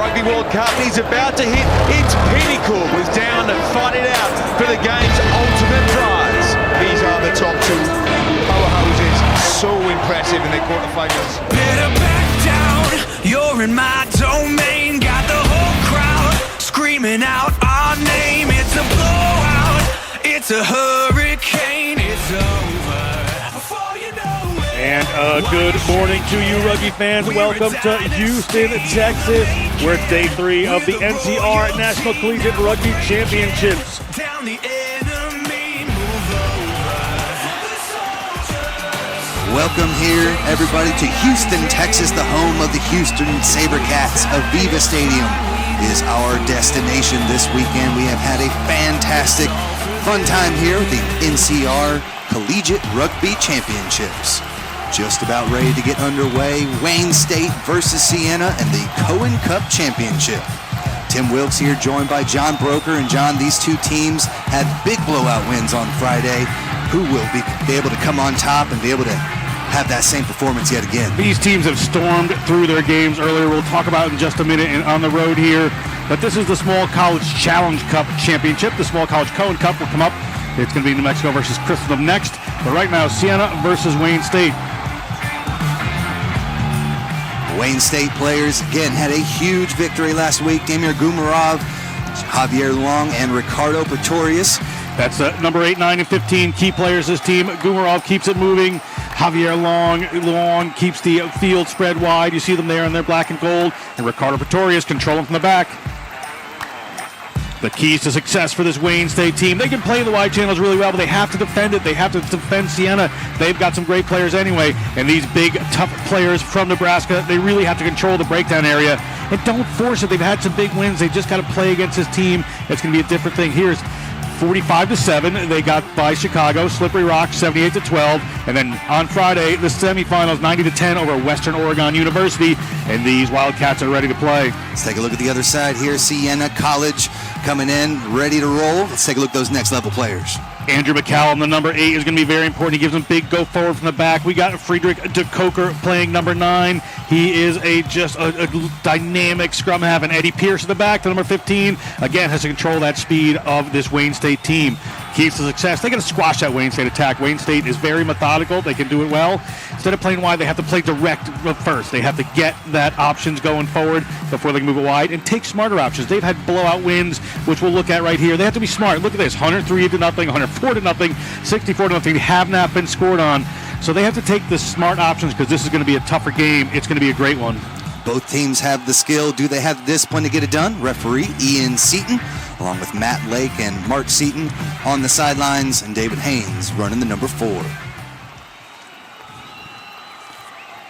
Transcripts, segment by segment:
Rugby World Cup is about to hit its pinnacle, was down to fight it out for the game's ultimate prize. These are the top two powerhouses, so impressive in their quarterfinals. Better back down, you're in my domain, got the whole crowd screaming out our name. It's a blowout, it's a hurricane, it's over before you know it. And good morning to you, rugby fans. Welcome to Houston, Texas, where it's day 3 of the NCR National Collegiate Rugby Championships. Down the enemy, move over. Welcome here, everybody, to Houston, Texas, the home of the Houston SaberCats. Aveva Stadium is our destination this weekend. We have had a fantastic, fun time here at the NCR Collegiate Rugby Championships. Just about ready to get underway. Wayne State versus Siena and the Cohen Cup Championship. Tim Wilkes here, joined by John Broker. And John, these two teams had big blowout wins on Friday. Who will be able to come on top and be able to have that same performance yet again? These teams have stormed through their games earlier. We'll talk about it in just a minute and on the road here. But this is the Small College Challenge Cup Championship. The Small College Cohen Cup will come up. It's going to be New Mexico versus Christendom next. But right now, Siena versus Wayne State. Wayne State players, again, had a huge victory last week. Damir Gumarov, Javier Long, and Ricardo Pretorius. That's number 8, 9, and 15 key players this team. Gumarov keeps it moving. Javier Long keeps the field spread wide. You see them there in their black and gold. And Ricardo Pretorius controlling from the back. The keys to success for this Wayne State team. They can play the wide channels really well, but they have to defend it. They have to defend Siena. They've got some great players anyway. And these big, tough players from Nebraska, they really have to control the breakdown area. And don't force it. They've had some big wins. They just got to play against this team. It's going to be a different thing. Here's 45-7. They got by Chicago. Slippery Rock 78-12. And then on Friday, the semifinals 90-10 over Western Oregon University. And these Wildcats are ready to play. Let's take a look at the other side here. Siena College coming in, ready to roll. Let's take a look at those next level players. Andrew McCallum, the number 8, is going to be very important. He gives them big go forward from the back. We got Friedrich de Koker playing number 9. He is just a dynamic scrum half. And Eddie Pierce in the back, the number 15, again has to control that speed of this Wayne State team. Keys to success. They got to squash that Wayne State attack. Wayne State is very methodical. They can do it well. Instead of playing wide, they have to play direct first. They have to get that options going forward before they can move it wide and take smarter options. They've had blowout wins, which we'll look at right here. They have to be smart. Look at this: 103-0, 104-0, 64-0. They have not been scored on. So they have to take the smart options because this is going to be a tougher game. It's going to be a great one. Both teams have the skill. Do they have the discipline to get it done? Referee Ian Seaton, along with Matt Lake and Mark Seaton on the sidelines, and David Haynes running the number 4.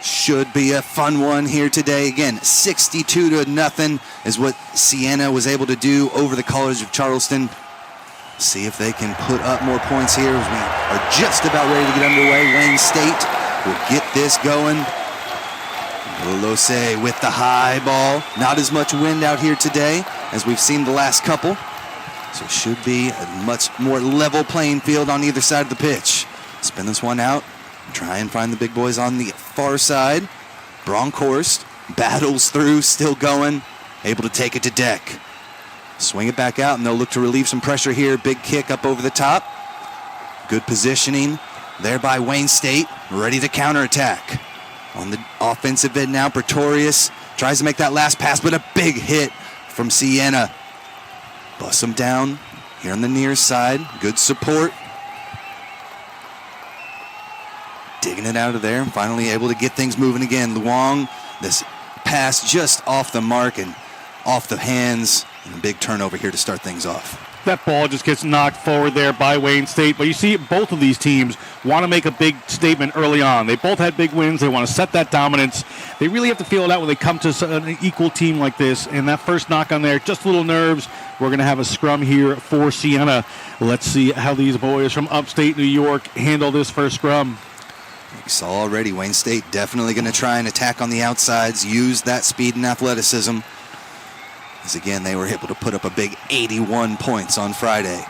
Should be a fun one here today. Again, 62-0 is what Siena was able to do over the College of Charleston. See if they can put up more points here as we are just about ready to get underway. Wayne State will get this going. Lose with the high ball. Not as much wind out here today as we've seen the last couple. So it should be a much more level playing field on either side of the pitch. Spin this one out. Try and find the big boys on the far side. Bronkhorst battles through, still going. Able to take it to deck. Swing it back out, and they'll look to relieve some pressure here. Big kick up over the top. Good positioning there by Wayne State. Ready to counterattack. On the offensive end now, Pretorius tries to make that last pass, but a big hit from Siena. Busts him down here on the near side. Good support. Digging it out of there, and finally able to get things moving again. Luong, this pass just off the mark and off the hands, and a big turnover here to start things off. That ball just gets knocked forward there by Wayne State. But you see, both of these teams want to make a big statement early on. They both had big wins. They want to set that dominance. They really have to feel it out when they come to an equal team like this. And that first knock on there, just a little nerves. We're going to have a scrum here for Siena. Let's see how these boys from upstate New York handle this first scrum. We saw already Wayne State definitely going to try and attack on the outsides, use that speed and athleticism. As again, they were able to put up a big 81 points on Friday.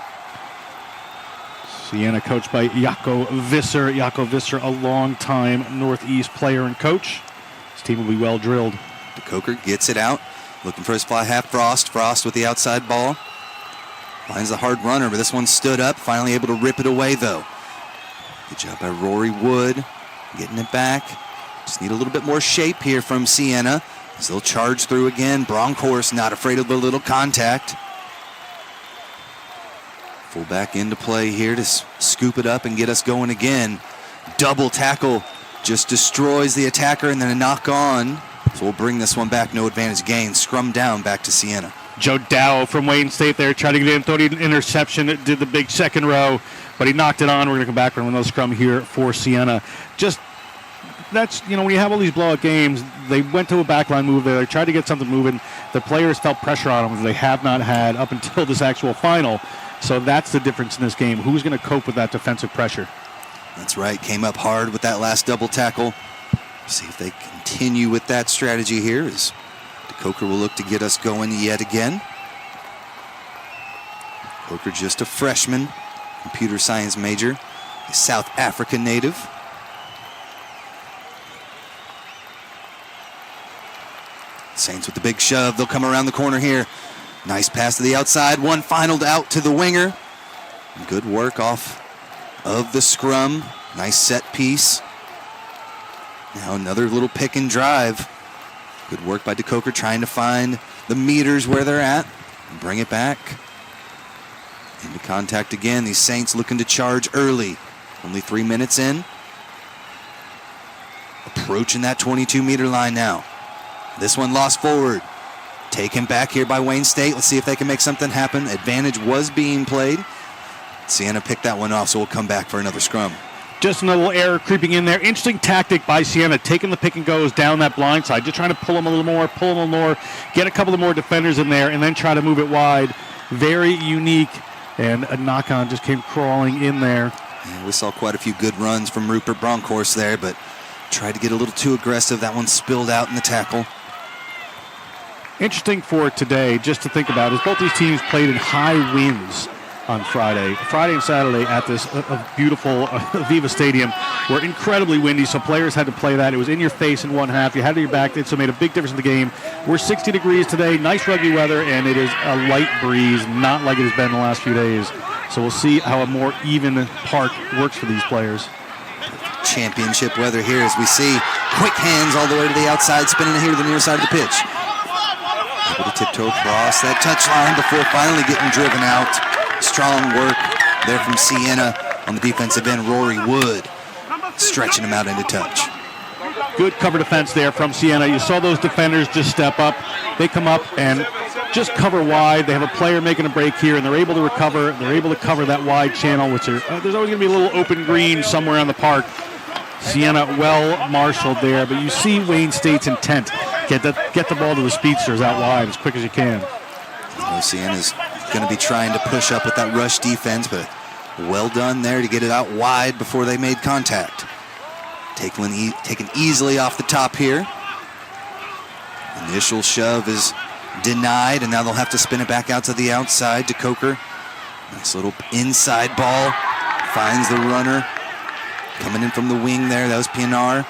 Siena coached by Jaco Visser. Jaco Visser, a long-time Northeast player and coach. His team will be well drilled. De Koker gets it out. Looking for his fly half. Frost with the outside ball. Finds the hard runner, but this one stood up. Finally able to rip it away, though. Good job by Rory Wood. Getting it back. Just need a little bit more shape here from Siena. As they'll charge through again. Bronkhorst not afraid of a little contact. Full back into play here to scoop it up and get us going again. Double tackle just destroys the attacker, and then a knock on. So we'll bring this one back. No advantage gain. Scrum down back to Siena. Joe Dow from Wayne State there, tried to get in, thought he had an interception, did the big second row, but he knocked it on. We're going to come back and another scrum here for Siena. Just, that's, when you have all these blowout games, they went to a backline move there. They tried to get something moving. The players felt pressure on them that they have not had up until this actual final. So that's the difference in this game. Who's going to cope with that defensive pressure? That's right. Came up hard with that last double tackle. See if they continue with that strategy here as Coker will look to get us going yet again. Coker just a freshman, computer science major, a South African native. Saints with the big shove. They'll come around the corner here. Nice pass to the outside. One finaled out to the winger. Good work off of the scrum. Nice set piece. Now another little pick and drive. Good work by DeCoker trying to find the meters where they're at and bring it back. Into contact again. These Saints looking to charge early. Only 3 minutes in. Approaching that 22-meter line now. This one lost forward. Taken back here by Wayne State. Let's see if they can make something happen. Advantage was being played. Siena picked that one off, so we'll come back for another scrum. Just a little error creeping in there. Interesting tactic by Siena, taking the pick and goes down that blind side, just trying to pull them a little more, get a couple of more defenders in there, and then try to move it wide. Very unique, and a knock-on just came crawling in there. Yeah, we saw quite a few good runs from Rupert Bronkhorst there, but tried to get a little too aggressive. That one spilled out in the tackle. Interesting for today, just to think about, is both these teams played in high winds on Friday and Saturday at this beautiful Aveva Stadium were incredibly windy, so players had to play that. It was in your face in one half. You had it to your back, so it made a big difference in the game. We're 60 degrees today, nice rugby weather, and it is a light breeze, not like it has been the last few days. So we'll see how a more even park works for these players. Championship weather here as we see quick hands all the way to the outside, spinning here to the near side of the pitch. Able to tiptoe across that touchline before finally getting driven out. Strong work there from Siena on the defensive end. Rory Wood stretching him out into touch. Good cover defense there from Siena. You saw those defenders just step up. They come up and just cover wide. They have a player making a break here, and they're able to recover. They're able to cover that wide channel, which there's always going to be a little open green somewhere on the park. Siena well marshaled there, but you see Wayne State's intent. Get the ball to the speedsters out wide as quick as you can. Siena's going to be trying to push up with that rush defense, but well done there to get it out wide before they made contact. Taken easily off the top here. Initial shove is denied, and now they'll have to spin it back out to the outside to Coker. Nice little inside ball. Finds the runner. Coming in from the wing there, that was Pinar.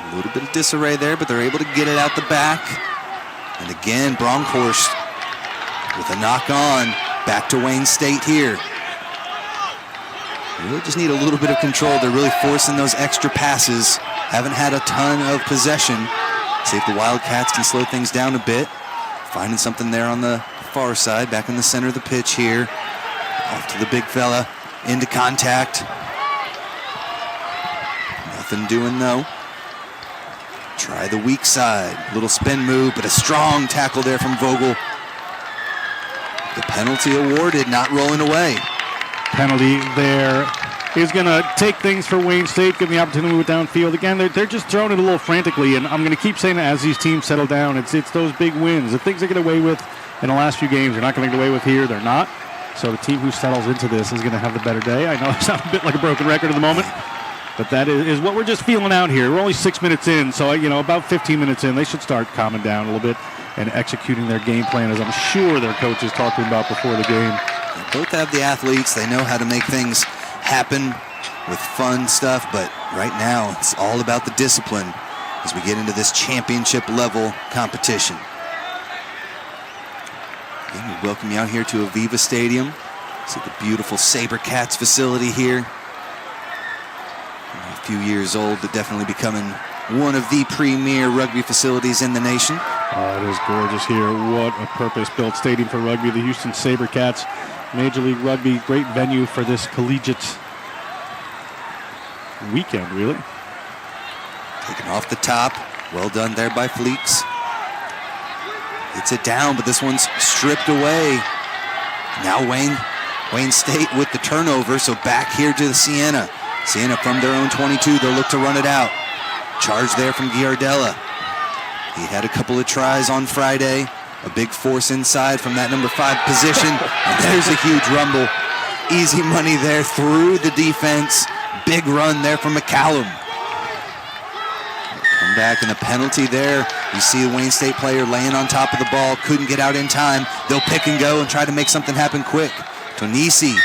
A little bit of disarray there, but they're able to get it out the back. And again, Bronkhorst with a knock on. Back to Wayne State here. They really just need a little bit of control. They're really forcing those extra passes. Haven't had a ton of possession. See if the Wildcats can slow things down a bit. Finding something there on the far side, back in the center of the pitch here. Off to the big fella, into contact. Nothing doing though. Try the weak side, little spin move, but a strong tackle there from Vogel. The penalty awarded, not rolling away. Penalty there is going to take things for Wayne State, give them the opportunity to move downfield. Again, they're just throwing it a little frantically, and I'm going to keep saying that as these teams settle down. It's those big wins. The things they get away with in the last few games, they're not going to get away with here. They're not. So the team who settles into this is going to have the better day. I know I sound a bit like a broken record at the moment, but that is what we're just feeling out here. We're only 6 minutes in, so about 15 minutes in, they should start calming down a little bit and executing their game plan, as I'm sure their coach is talking about before the game. They both have the athletes. They know how to make things happen with fun stuff, but right now it's all about the discipline. as we get into this championship level competition. Again, we welcome you out here to Aveva Stadium. See the beautiful SaberCats facility here. A few years old, but definitely becoming one of the premier rugby facilities in the nation. Oh, it is gorgeous here. What a purpose-built stadium for rugby. The Houston SaberCats, Major League Rugby, great venue for this collegiate weekend, really. Taken off the top. Well done there by Fleeks. Hits it down, but this one's stripped away. Now Wayne State with the turnover, so back here to the Siena. Siena from their own 22, they'll look to run it out. Charge there from Giardella. He had a couple of tries on Friday. A big force inside from that number 5 position. And there's a huge rumble. Easy money there through the defense. Big run there from McCallum. Come back and a penalty there. You see the Wayne State player laying on top of the ball. Couldn't get out in time. They'll pick and go and try to make something happen quick. Tonisi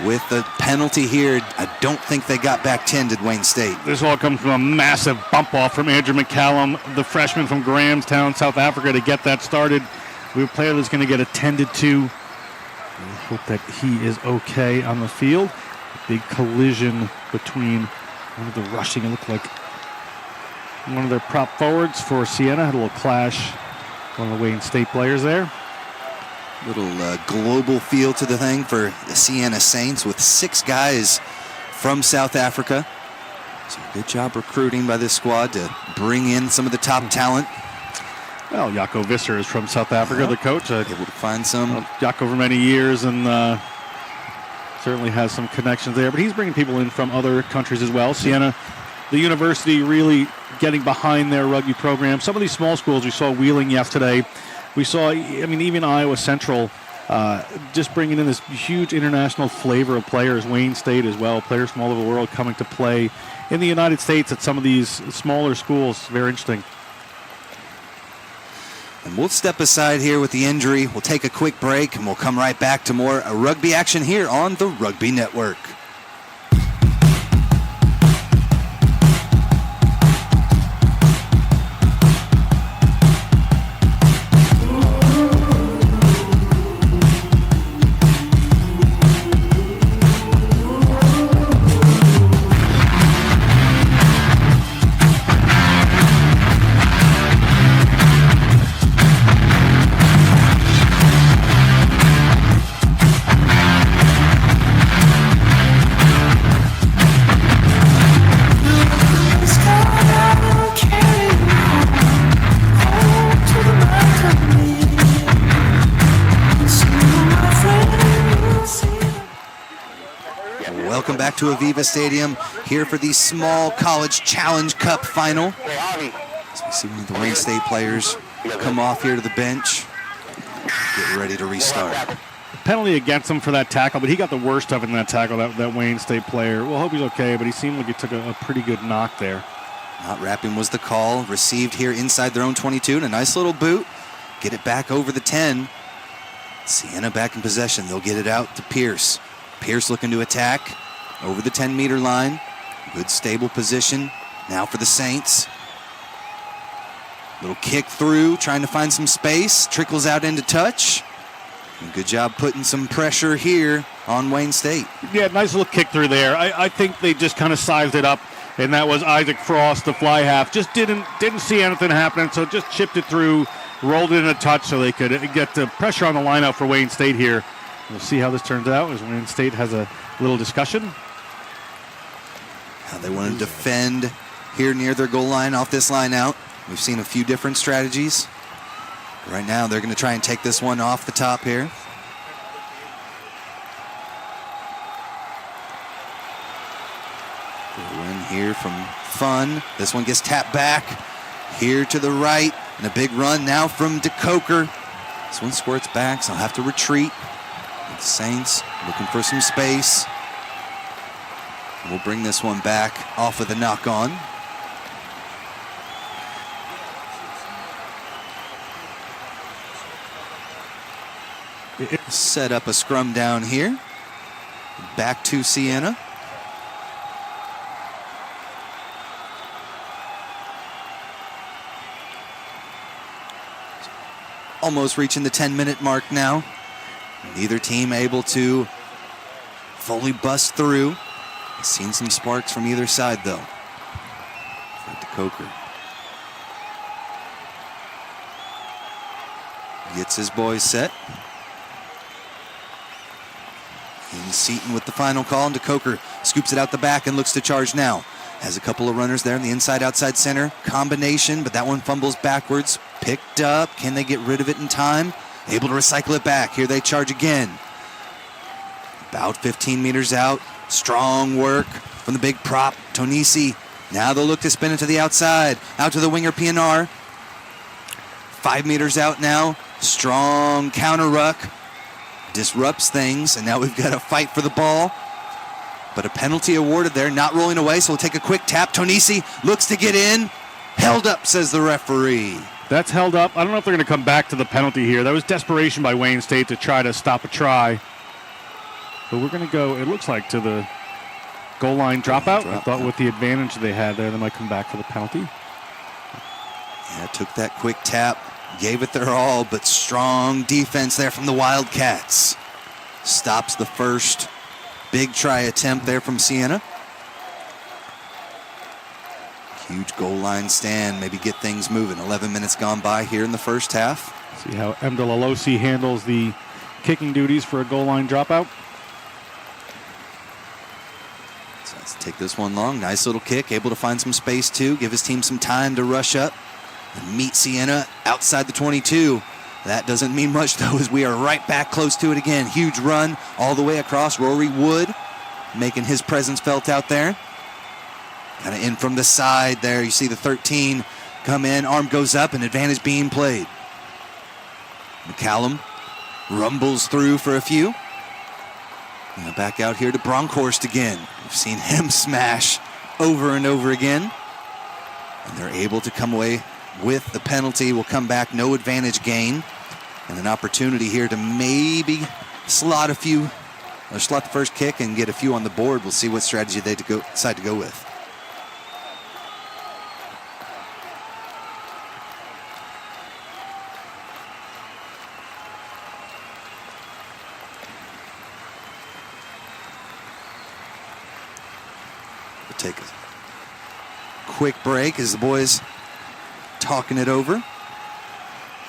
with the penalty here. I don't think they got back 10, did Wayne State. This all comes from a massive bump off from Andrew McCallum, the freshman from Grahamstown, South Africa, to get that started. We have a player that's going to get attended to. We hope that he is okay on the field. A big collision between one of the rushing, it looked like one of their prop forwards for Siena. Had a little clash. One of the Wayne State players there. Little global feel to the thing for the Siena Saints with 6 guys from South Africa. So good job recruiting by this squad to bring in some of the top talent. Well, Jaco Visser is from South Africa, the coach. Able to find some. Jaco for many years and certainly has some connections there. But he's bringing people in from other countries as well. Siena, the university, really getting behind their rugby program. Some of these small schools, we saw Wheeling yesterday. We saw, even Iowa Central just bringing in this huge international flavor of players. Wayne State as well, players from all over the world coming to play in the United States at some of these smaller schools. Very interesting. And we'll step aside here with the injury. We'll take a quick break, and we'll come right back to more rugby action here on the Rugby Network. Welcome back to Aveva Stadium, here for the small College Challenge Cup Final. As we see one of the Wayne State players come off here to the bench, get ready to restart. Penalty against him for that tackle, but he got the worst of it in that tackle, that Wayne State player. We'll hope he's okay, but he seemed like he took a pretty good knock there. Not wrapping was the call, received here inside their own 22, and a nice little boot. Get it back over the 10. Siena back in possession. They'll get it out to Pierce. Pierce looking to attack over the 10-meter line. Good stable position now for the Saints. Little kick through, trying to find some space. Trickles out into touch. And good job putting some pressure here on Wayne State. Yeah, nice little kick through there. I think they just kind of sized it up, and that was Isaac Frost, the fly half. Just didn't see anything happening, so just chipped it through, rolled it in a touch so they could get the pressure on the lineup for Wayne State here. We'll see how this turns out as Wayne State has a little discussion. How they want to defend here near their goal line off this line out. We've seen a few different strategies. Right now, they're going to try and take this one off the top here. Good win here from Fun. This one gets tapped back here to the right. And a big run now from DeCoker. This one squirts back, so I'll have to retreat. The Saints looking for some space. We'll bring this one back off of the knock-on. Set up a scrum down here. Back to Siena. almost reaching the 10-minute mark now. Neither team able to fully bust through. Seen some sparks from either side, though. Fred DeCoker gets his boys set. And Seton with the final call, and DeCoker scoops it out the back and looks to charge now. Has a couple of runners there in the inside-outside center combination, but that one fumbles backwards. Picked up. Can they get rid of it in time? Able to recycle it back. Here they charge again. About 15 meters out. Strong work from the big prop, Tonisi. Now they'll look to spin it to the outside. Out to the winger, PNR. 5 meters out now. Strong counter ruck. Disrupts things, and now we've got a fight for the ball. But a penalty awarded there, not rolling away, so we'll take a quick tap. Tonisi looks to get in. Held up, says the referee. That's held up. I don't know if they're going to come back to the penalty here. That was desperation by Wayne State to try to stop a try. But we're going to go, it looks like, to the goal line dropout. I thought with the advantage they had there, they might come back for the penalty. Yeah, took that quick tap, gave it their all, but strong defense there from the Wildcats. Stops the first big try attempt there from Siena. Huge goal line stand, maybe get things moving. 11 minutes gone by here in the first half. See how Mdalalosi handles the kicking duties for a goal line dropout. So let's take this one long. Nice little kick, able to find some space too. Give his team some time to rush up and meet Siena outside the 22. That doesn't mean much though, as we are right back close to it again. Huge run all the way across. Rory Wood making his presence felt out there. Kind of in from the side there. You see the 13 come in. Arm goes up and advantage being played. McCallum rumbles through for a few. And back out here to Bronkhorst again. We've seen him smash over and over again. And they're able to come away with the penalty. Will come back, no advantage gain. And an opportunity here to maybe slot the first kick and get a few on the board. We'll see what strategy they decide to go with. We'll take a quick break as the boys talking it over.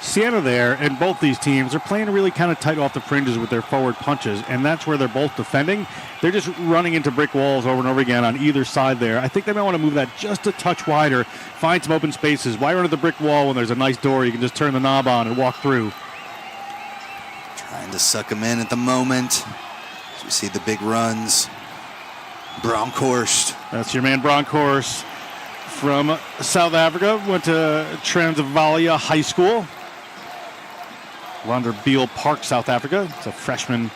Siena there, and both these teams are playing really kind of tight off the fringes with their forward punches, and that's where they're both defending. They're just running into brick walls over and over again on either side there. I think they might want to move that just a touch wider, find some open spaces. Why run into the brick wall when there's a nice door you can just turn the knob on and walk through? Trying to suck them in at the moment. As we see the big runs. Bronkhorst. That's your man Bronkhorst from South Africa. Went to Transvaal High School. Beale Park, South Africa. It's a freshman.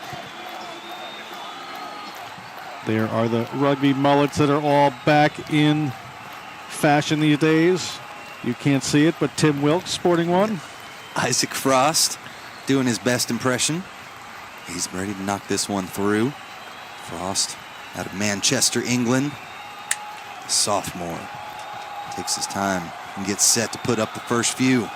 There are the rugby mullets that are all back in fashion these days. You can't see it, but Tim Wilkes sporting one. Isaac Frost doing his best impression. He's ready to knock this one through. Frost out of Manchester, England. Sophomore. Takes his time and gets set to put up the first few.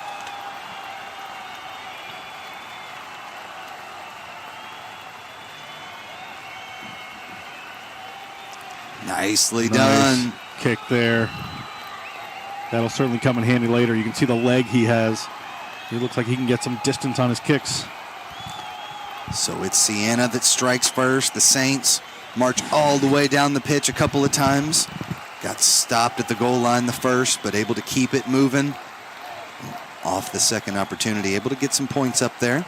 Nicely done. Kick there. That'll certainly come in handy later. You can see the leg he has. He looks like he can get some distance on his kicks. So it's Siena that strikes first. The Saints march all the way down the pitch a couple of times. Got stopped at the goal line the first, but able to keep it moving. Off the second opportunity, able to get some points up there.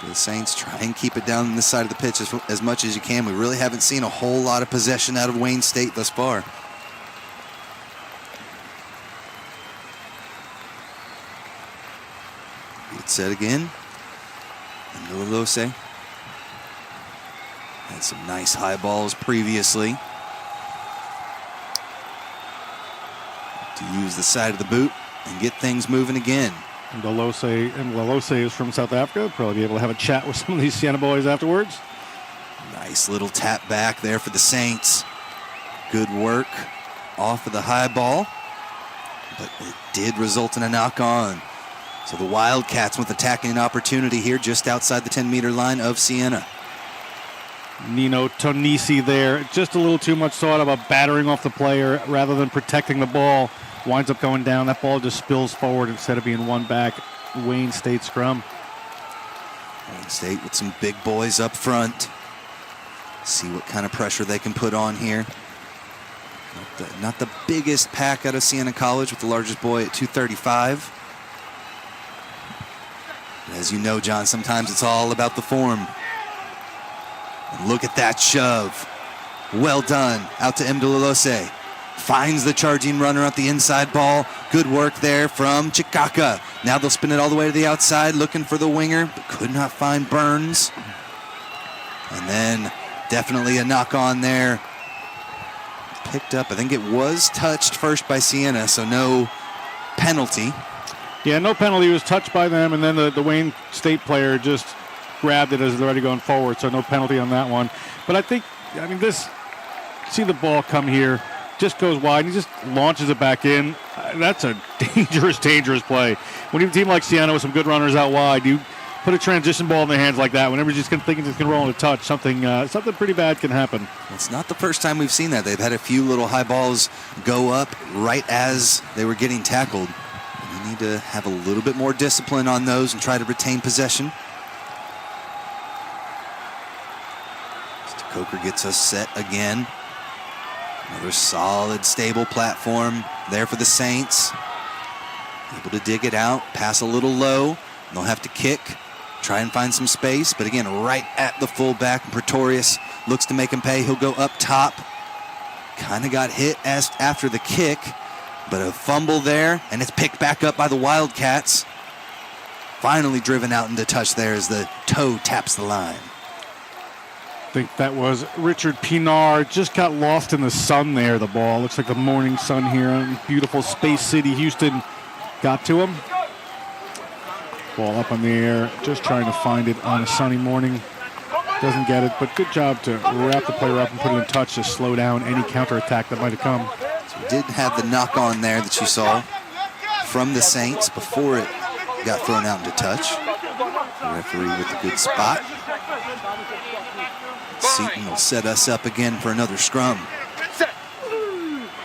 The Saints try and keep it down on this side of the pitch as much as you can. We really haven't seen a whole lot of possession out of Wayne State thus far. It's set again. And Lilose had some nice high balls previously. To use the side of the boot and get things moving again. And Lalose is from South Africa. Probably be able to have a chat with some of these Siena boys afterwards. Nice little tap back there for the Saints. Good work off of the high ball. But it did result in a knock on. So the Wildcats with attacking opportunity here just outside the 10-meter line of Siena. Nino Tonisi there. Just a little too much thought about battering off the player rather than protecting the ball. Winds up going down. That ball just spills forward instead of being won back. Wayne State scrum. Wayne State with some big boys up front. See what kind of pressure they can put on here. Not the biggest pack out of Siena College, with the largest boy at 235. As you know, John, sometimes it's all about the form. And look at that shove. Well done. Out to Mdlalose. Finds the charging runner at the inside ball. Good work there from Chikaka. Now they'll spin it all the way to the outside, looking for the winger, but could not find Burns. And then definitely a knock on there. Picked up, I think it was touched first by Siena, so no penalty. Yeah, no penalty. It was touched by them, and then the Wayne State player just grabbed it as they're already going forward, so no penalty on that one. But see the ball come here, just goes wide, and he just launches it back in. That's a dangerous, dangerous play. When you have a team like Siena with some good runners out wide, you put a transition ball in their hands like that, whenever you're just thinking it's going to roll on a touch, something pretty bad can happen. It's not the first time we've seen that. They've had a few little high balls go up right as they were getting tackled. You need to have a little bit more discipline on those and try to retain possession. Coker gets us set again. Another solid, stable platform there for the Saints. Able to dig it out, pass a little low. They'll have to kick, try and find some space. But again, right at the fullback, Pretorius looks to make him pay. He'll go up top. Kind of got hit after the kick, but a fumble there, and it's picked back up by the Wildcats. Finally driven out into touch there as the toe taps the line. I think that was Richard Pinar. Just got lost in the sun there, the ball. Looks like the morning sun here in beautiful Space City, Houston. Got to him. Ball up in the air, just trying to find it on a sunny morning. Doesn't get it, but good job to wrap the player up and put it in touch to slow down any counterattack that might have come. So we did have the knock on there that you saw from the Saints before it got thrown out into touch. The referee with a good spot. Seton will set us up again for another scrum.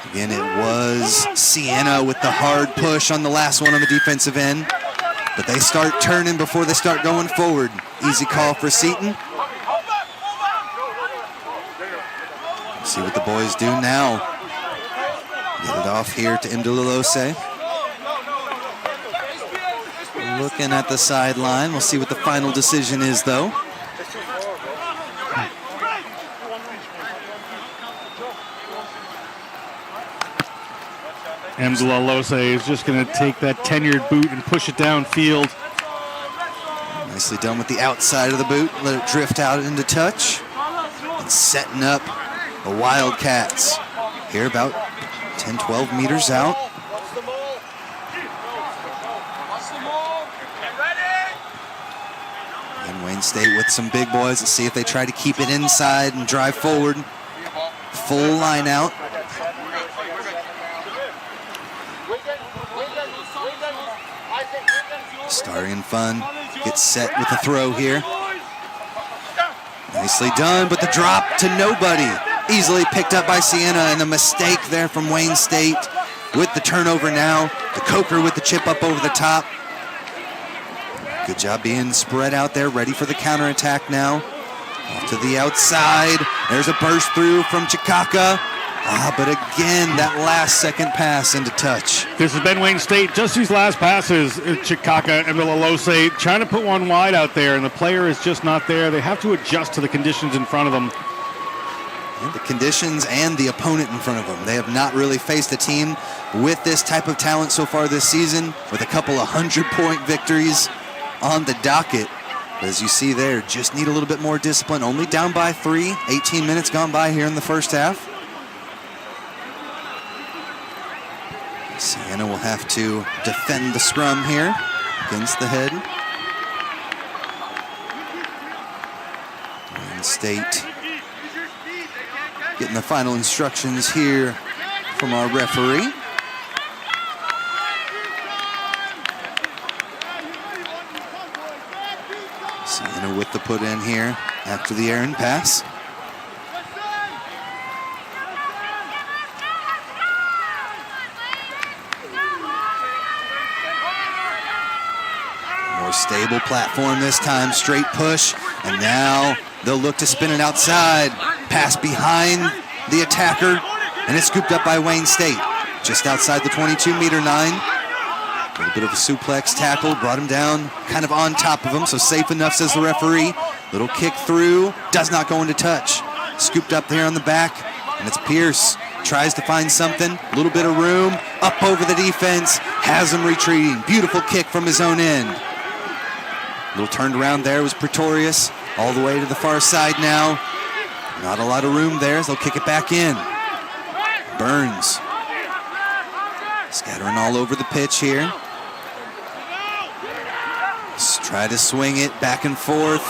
Again, it was Siena with the hard push on the last one on the defensive end. But they start turning before they start going forward. Easy call for Seton. See what the boys do now. Get it off here to Mdlalose. Looking at the sideline. We'll see what the final decision is, though. Mdlalose is just going to take that tenured boot and push it downfield. Nicely done with the outside of the boot. Let it drift out into touch. And setting up the Wildcats here about 10, 12 meters out. And Wayne State with some big boys. Let's see if they try to keep it inside and drive forward. Full line out. Starting fun, gets set with the throw here. Nicely done, but the drop to nobody. Easily picked up by Siena, and a mistake there from Wayne State with the turnover now. The Coker with the chip up over the top. Good job being spread out there, ready for the counterattack now. Off to the outside. There's a burst through from Chikaka. But again, that last second pass into touch. This has been Wayne State. Just these last passes, Chikaka and Mdlalose trying to put one wide out there, and the player is just not there. They have to adjust to the conditions in front of them. Yeah, the conditions and the opponent in front of them. They have not really faced a team with this type of talent so far this season, with a couple of 100-point victories on the docket. But as you see there, just need a little bit more discipline. Only down by 3, 18 minutes gone by here in the first half. Siena will have to defend the scrum here against the head. Wayne State getting the final instructions here from our referee. Siena with the put in here after the errant pass. More stable platform this time, straight push, and now they'll look to spin it outside. Pass behind the attacker, and it's scooped up by Wayne State. Just outside the 22-meter line. A little bit of a suplex tackle, brought him down kind of on top of him, so safe enough, says the referee. Little kick through, does not go into touch. Scooped up there on the back, and it's Pierce. Tries to find something, a little bit of room, up over the defense, has him retreating. Beautiful kick from his own end. Little turned around there was Pretorius, all the way to the far side now. Not a lot of room there, so they'll kick it back in. Burns. Scattering all over the pitch here. Let's try to swing it back and forth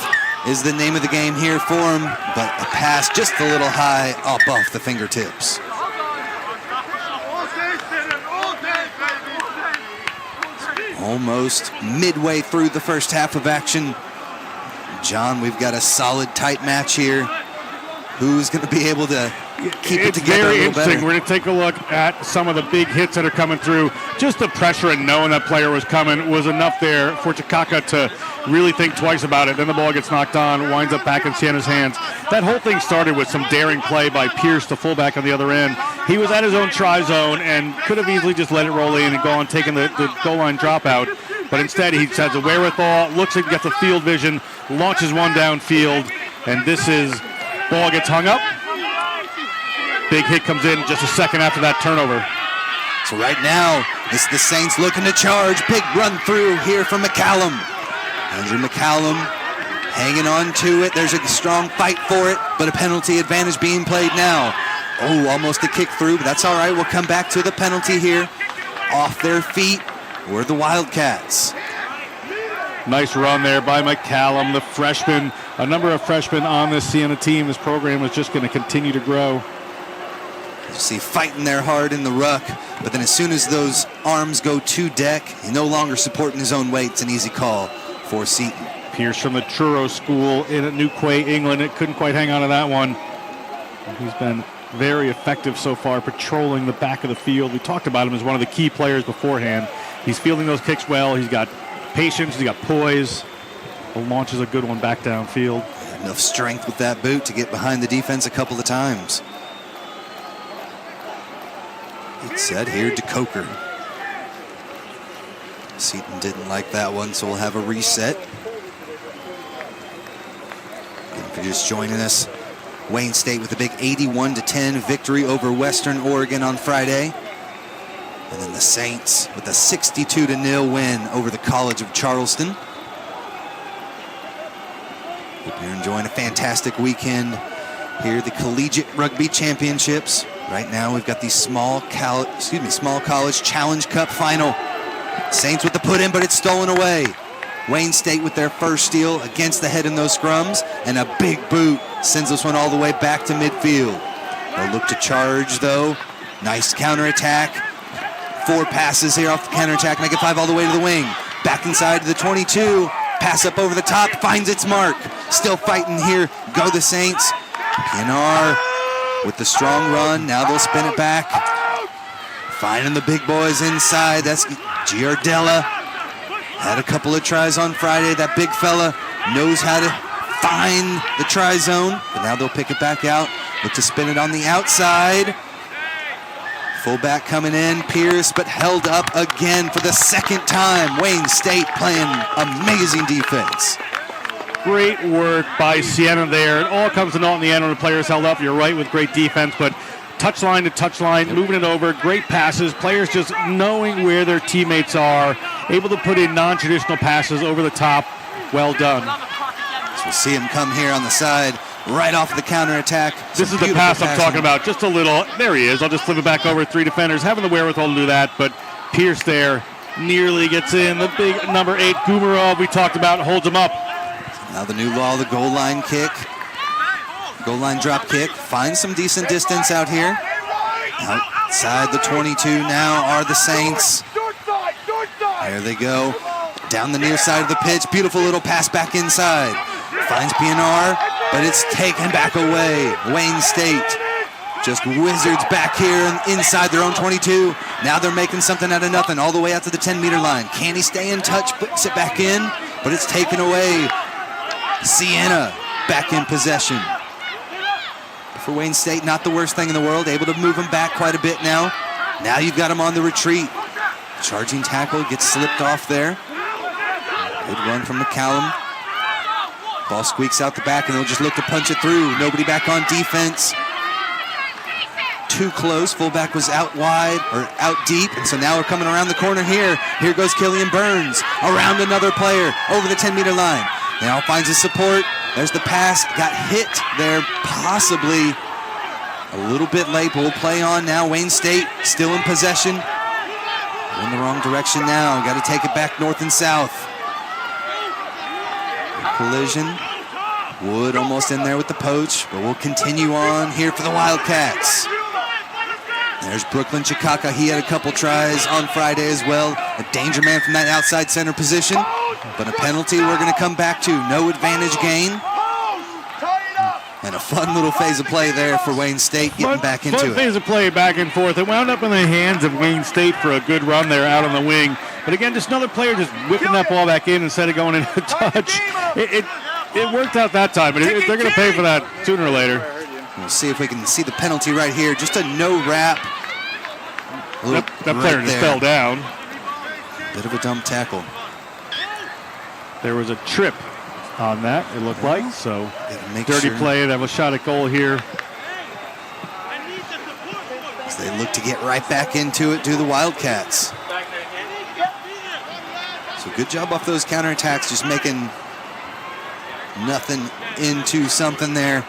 is the name of the game here for him, but a pass just a little high up off the fingertips. Almost midway through the first half of action. John, we've got a solid, tight match here. Who's going to be able to keep it together a little better? It's very interesting. We're going to take a look at some of the big hits that are coming through. Just the pressure and knowing that player was coming was enough there for Chikaka to really think twice about it. Then the ball gets knocked on, winds up back in Siena's hands. That whole thing started with some daring play by Pierce, the fullback on the other end. He was at his own try zone and could have easily just let it roll in and go on taking the goal line dropout. But instead, he has a wherewithal, looks and gets a field vision, launches one downfield, and this is... Ball gets hung up. Big hit comes in just a second after that turnover. So right now, it's the Saints looking to charge. Big run through here from McCallum. Andrew McCallum hanging on to it. There's a strong fight for it, but a penalty advantage being played now. Oh, almost a kick through, but that's all right. We'll come back to the penalty here. Off their feet were the Wildcats. Nice run there by McCallum, the freshman. A number of freshmen on this Siena team. This program is just going to continue to grow. You see fighting there hard in the ruck, but then as soon as those arms go to deck, he's no longer supporting his own weight. It's an easy call for Seton. Pierce from the Truro School in New Quay, England. It couldn't quite hang on to that one. He's been very effective so far, patrolling the back of the field. We talked about him as one of the key players beforehand. He's fielding those kicks well. He's got patience, he's got poise. Launches a good one back downfield. Enough strength with that boot to get behind the defense a couple of times. It's set here to Coker. Seton didn't like that one, so we'll have a reset. Again, for just joining us, Wayne State with a big 81-10 victory over Western Oregon on Friday. And then the Saints with a 62-0 win over the College of Charleston. Hope you're enjoying a fantastic weekend here at the Collegiate Rugby Championships. Right now we've got the Small College Challenge Cup Final. Saints with the put in, but it's stolen away. Wayne State with their first steal against the head in those scrums, and a big boot sends this one all the way back to midfield. They'll look to charge though. Nice counterattack. 4 passes here off the counterattack, make it 5 all the way to the wing. Back inside to the 22. Pass up over the top, finds its mark. Still fighting here, go the Saints. PNR with the strong run, now they'll spin it back. Finding the big boys inside, that's Giardella. Had a couple of tries on Friday, that big fella knows how to find the try zone. But now they'll pick it back out, look to spin it on the outside. Fullback coming in, Pierce, but held up again for the second time. Wayne State playing amazing defense. Great work by Siena there. It all comes to naught in the end when the players held up. You're right, with great defense, but touchline to touchline, moving it over, great passes. Players just knowing where their teammates are, able to put in non-traditional passes over the top. Well done. So we'll see him come here on the side. Right off the counterattack. This is the pass I'm talking about. Just a little. There he is. I'll just flip it back over. 3 defenders having the wherewithal to do that, but Pierce there nearly gets in. The big number 8, Gumarov, we talked about, holds him up. Now the new law, the goal line kick. Goal line drop kick. Finds some decent distance out here. Outside the 22 now are the Saints. There they go. Down the near side of the pitch, beautiful little pass back inside. Finds PNR, but it's taken back away. Wayne State just wizards back here inside their own 22. Now they're making something out of nothing all the way out to the 10-meter line. Can he stay in touch, puts it back in, but it's taken away. Siena back in possession. For Wayne State, not the worst thing in the world, able to move him back quite a bit now. Now you've got him on the retreat. Charging tackle, gets slipped off there. Good run from McCallum. Ball squeaks out the back, and they'll just look to punch it through. Nobody back on defense. Too close. Fullback was out wide, or out deep, and so now we're coming around the corner here. Here goes Killian Burns, around another player, over the 10-meter line. Now finds his support. There's the pass. Got hit there, possibly a little bit late, but we'll play on now. Wayne State still in possession. In the wrong direction now. Got to take it back north and south. Collision. Wood almost in there with the poach, but we'll continue on here for the Wildcats. There's Brooklyn Chikaka. He had a couple tries on Friday as well. A danger man from that outside center position, but a penalty we're going to come back to. No advantage gain. And a fun little phase of play there for Wayne State, getting back into it. Fun phase of play back and forth. It wound up in the hands of Wayne State for a good run there out on the wing. But again, just another player just whipping that ball back in instead of going into touch. It worked out that time, but they're going to pay for that sooner or later. We'll see if we can see the penalty right here. Just a no wrap. That player just fell down. Bit of a dumb tackle. There was a trip on that, it looked like. So dirty sure. play. That was shot at goal here. As they look to get right back into it, do the Wildcats. So good job off those counterattacks, just making nothing into something there.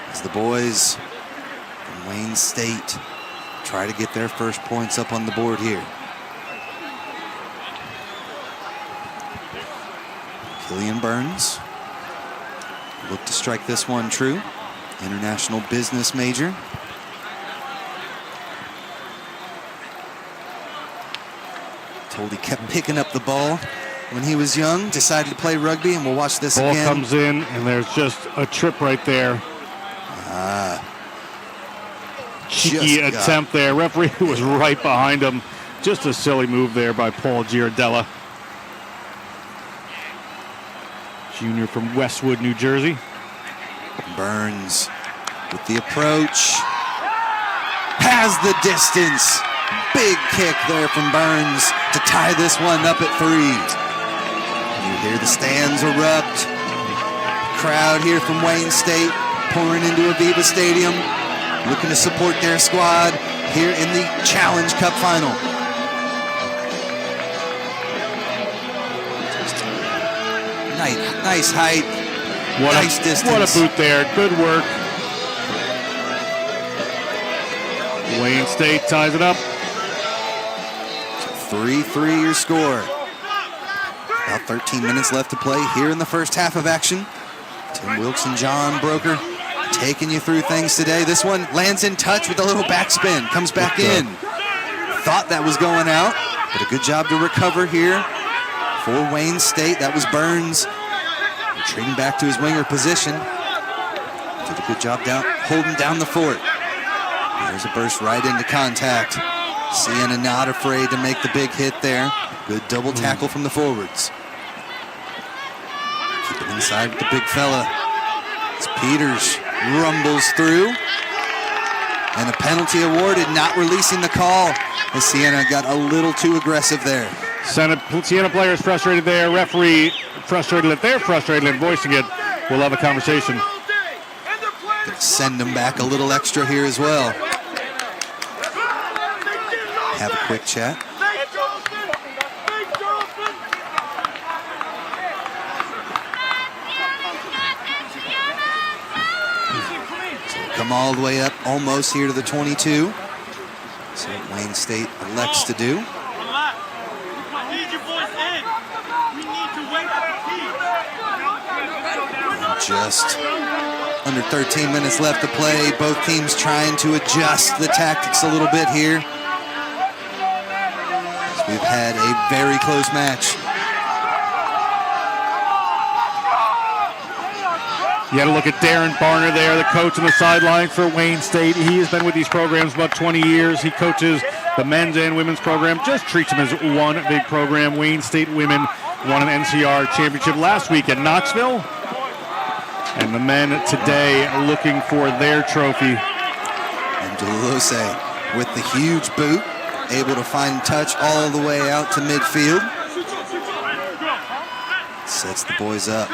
As the boys from Wayne State try to get their first points up on the board here. Killian Burns look to strike this one true. International business major. Told he kept picking up the ball when he was young. Decided to play rugby, and we'll watch this ball again. Ball comes in, and there's just a trip right there. Cheeky attempt there. Referee was right behind him. Just a silly move there by Paul Giardella. Junior from Westwood, New Jersey. Burns with the approach. Has the distance. Big kick there from Burns to tie this one up at 3. You hear the stands erupt. Crowd here from Wayne State pouring into Aveva Stadium, looking to support their squad here in the Challenge Cup Final. Nice height, nice distance. What a boot there, good work. Wayne State ties it up. 3-3 your score. About 13 minutes left to play here in the first half of action. Tim Wilkes and John Broker taking you through things today. This one lands in touch with a little backspin, comes back in. Thought that was going out, but a good job to recover here for Wayne State. That was Burns retreating back to his winger position. Did a good job holding down the fort. There's a burst right into contact. Siena not afraid to make the big hit there. Good double tackle from the forwards. Keep it inside with the big fella. As Peters rumbles through. And a penalty awarded, not releasing the call. As Siena got a little too aggressive there. Siena players frustrated there. Referee frustrated that they're frustrated and voicing it. We'll have a conversation. Gonna send them back a little extra here as well. Have a quick chat. So come all the way up, almost here to the 22. So Wayne State elects to do. Just under 13 minutes left to play. Both teams trying to adjust the tactics a little bit here. We've had a very close match. You got to look at Darren Barner there, the coach on the sidelines for Wayne State. He has been with these programs about 20 years. He coaches the men's and women's program, just treats them as one big program. Wayne State women won an NCR championship last week at Knoxville. And the men today are looking for their trophy. And Delose with the huge boot, able to find touch all the way out to midfield. Sets the boys up.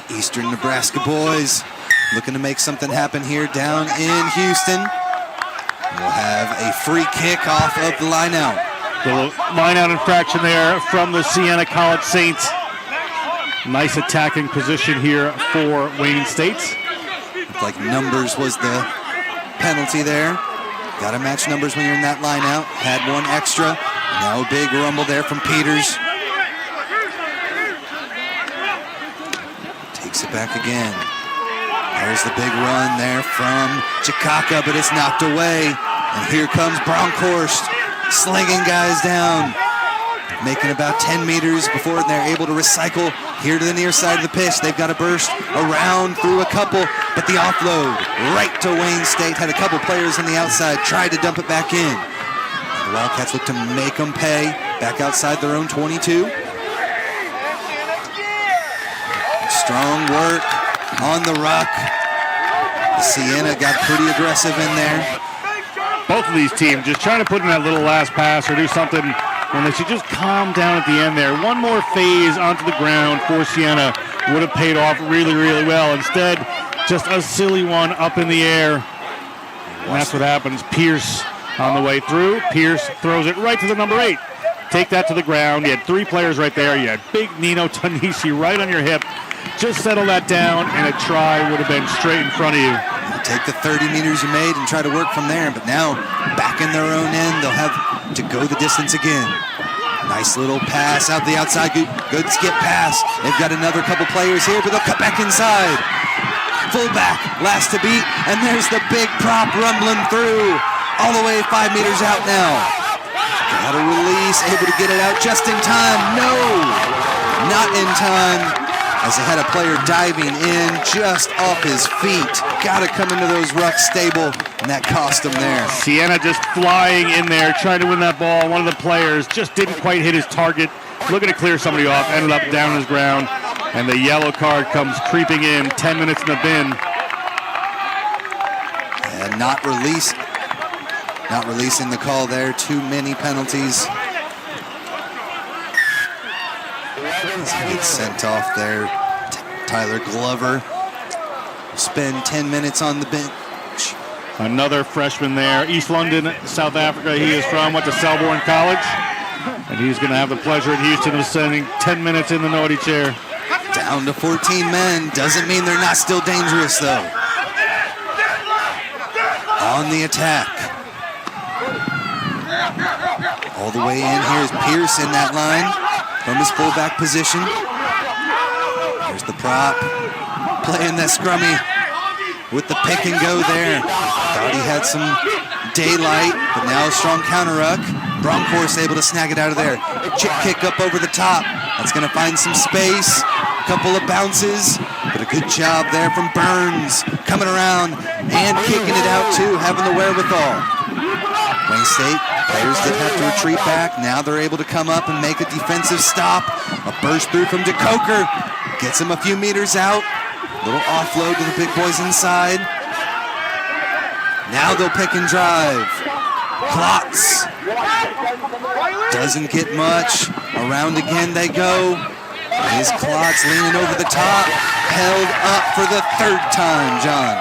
Eastern Nebraska boys looking to make something happen here down in Houston. We'll have a free kick off of the line out. The line out infraction there from the Siena College Saints. Nice attacking position here for Wayne State. Looked like numbers was the penalty there. Got to match numbers when you're in that line out. Had one extra. Now a big rumble there from Peters. Takes it back again. There's the big run there from Chikaka, but it's knocked away. And here comes Bronkhorst, slinging guys down. Making about 10 meters before they're able to recycle here to the near side of the pitch. They've got to burst around through a couple, but the offload right to Wayne State. Had a couple players on the outside, tried to dump it back in. The Wildcats look to make them pay back outside their own 22. Strong work on the ruck. Siena got pretty aggressive in there. Both of these teams just trying to put in that little last pass or do something when they should just calm down at the end there. One more phase onto the ground for Siena would have paid off really, really well. Instead, just a silly one up in the air. And that's what happens. Pierce on the way through. Pierce throws it right to the number 8. Take that to the ground. You had 3 players right there. You had big Nino Tanisi right on your hip. Just settle that down, and a try would have been straight in front of you. Take the 30 meters you made and try to work from there, but now back in their own end, they'll have to go the distance again. Nice little pass out the outside. Good skip pass. They've got another couple players here, but they'll cut back inside. Fullback, last to beat, and there's the big prop rumbling through. All the way 5 meters out now. Got to release, able to get it out just in time. No, not in time. As they had a player diving in just off his feet. Got to come into those rucks stable, and that cost him there. Siena just flying in there, trying to win that ball. One of the players just didn't quite hit his target. Looking to clear somebody off, ended up down on his ground. And the yellow card comes creeping in, 10 minutes in the bin. And not releasing the call there. Too many penalties. Gets sent off there. Tyler Glover will spend 10 minutes on the bench. Another freshman there. East London, South Africa. He is from, went to Selborne College. And he's going to have the pleasure in Houston of spending 10 minutes in the naughty chair. Down to 14 men. Doesn't mean they're not still dangerous, though. On the attack. All the way in. Here's Pierce in that line from his fullback position. There's the prop. Playing that scrummy with the pick and go there. Thought he had some daylight, but now a strong counter ruck. Bronkhorst able to snag it out of there. Chip kick up over the top. That's going to find some space. A couple of bounces, but a good job there from Burns. Coming around and kicking it out too, having the wherewithal. Wayne State players did have to retreat back. Now they're able to come up and make a defensive stop. A burst through from DeCoker. Gets him a few meters out. Little offload to the big boys inside. Now they'll pick and drive. Klotz doesn't get much. Around again they go. Here's Klotz leaning over the top. Held up for the 3rd time, John.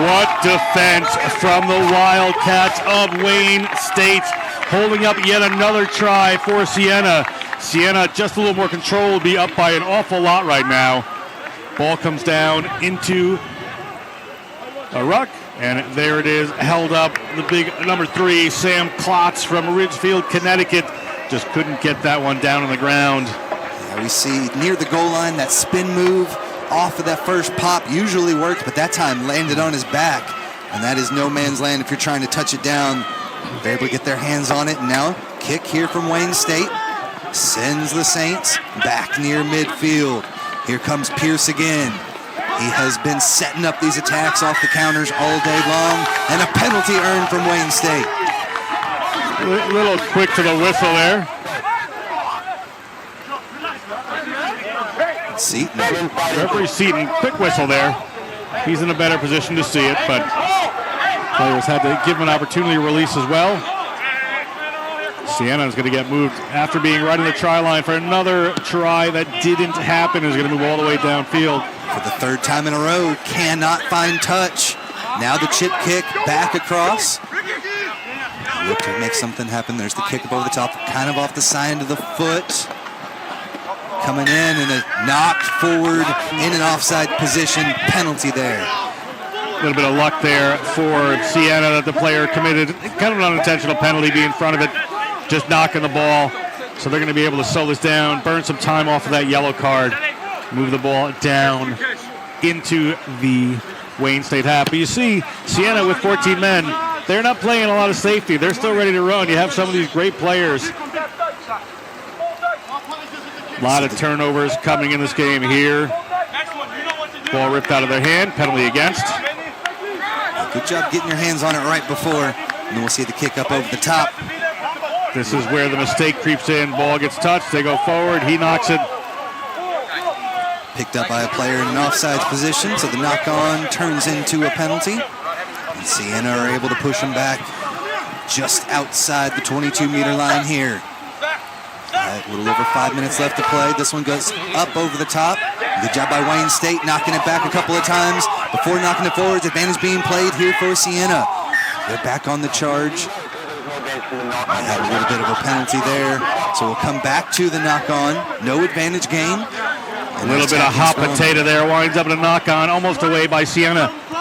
What defense from the Wildcats of Wayne State. Holding up yet another try for Siena. Siena just a little more control, will be up by an awful lot right now. Ball comes down into a ruck, and there it is, held up. The big number 3, Sam Klotz from Ridgefield, Connecticut, just couldn't get that one down on the ground. Yeah, we see near the goal line that spin move off of that first pop usually works, but that time landed on his back, and that is no man's land if you're trying to touch it down. They're able to get their hands on it, and now kick here from Wayne State. Sends the Saints back near midfield. Here comes Pierce again. He has been setting up these attacks off the counters all day long, and a penalty earned from Wayne State. A little quick to the whistle there. Seaton. Referee Seaton, quick whistle there. He's in a better position to see it, but players had to give him an opportunity to release as well. Siena is going to get moved after being right on the try line for another try that didn't happen. Is going to move all the way downfield. For the third time in a row, cannot find touch. Now the chip kick back across. Look to make something happen. There's the kick up over the top, kind of off the side of the foot. Coming in and a knocked forward in an offside position. Penalty there. A little bit of luck there for Siena that the player committed kind of an unintentional penalty, be in front of it, just knocking the ball. So they're going to be able to slow this down, burn some time off of that yellow card, move the ball down into the Wayne State half. But you see Siena with 14 men, they're not playing a lot of safety. They're still ready to run. You have some of these great players. A lot of turnovers coming in this game here. Ball ripped out of their hand, penalty against. Good job getting your hands on it right before. And then we'll see the kick up over the top. This is where the mistake creeps in. Ball gets touched, they go forward, he knocks it. Picked up by a player in an offsides position, so the knock-on turns into a penalty. And Siena are able to push him back just outside the 22-meter line here. A little over 5 minutes left to play. This one goes up over the top. Good job by Wayne State knocking it back a couple of times before knocking it forwards. Advantage being played here for Siena. They're back on the charge. They had a little bit of a penalty there, so we'll come back to the knock-on. No advantage gain. A little bit of hot potato there, winds up in a knock-on, almost away by Siena. 5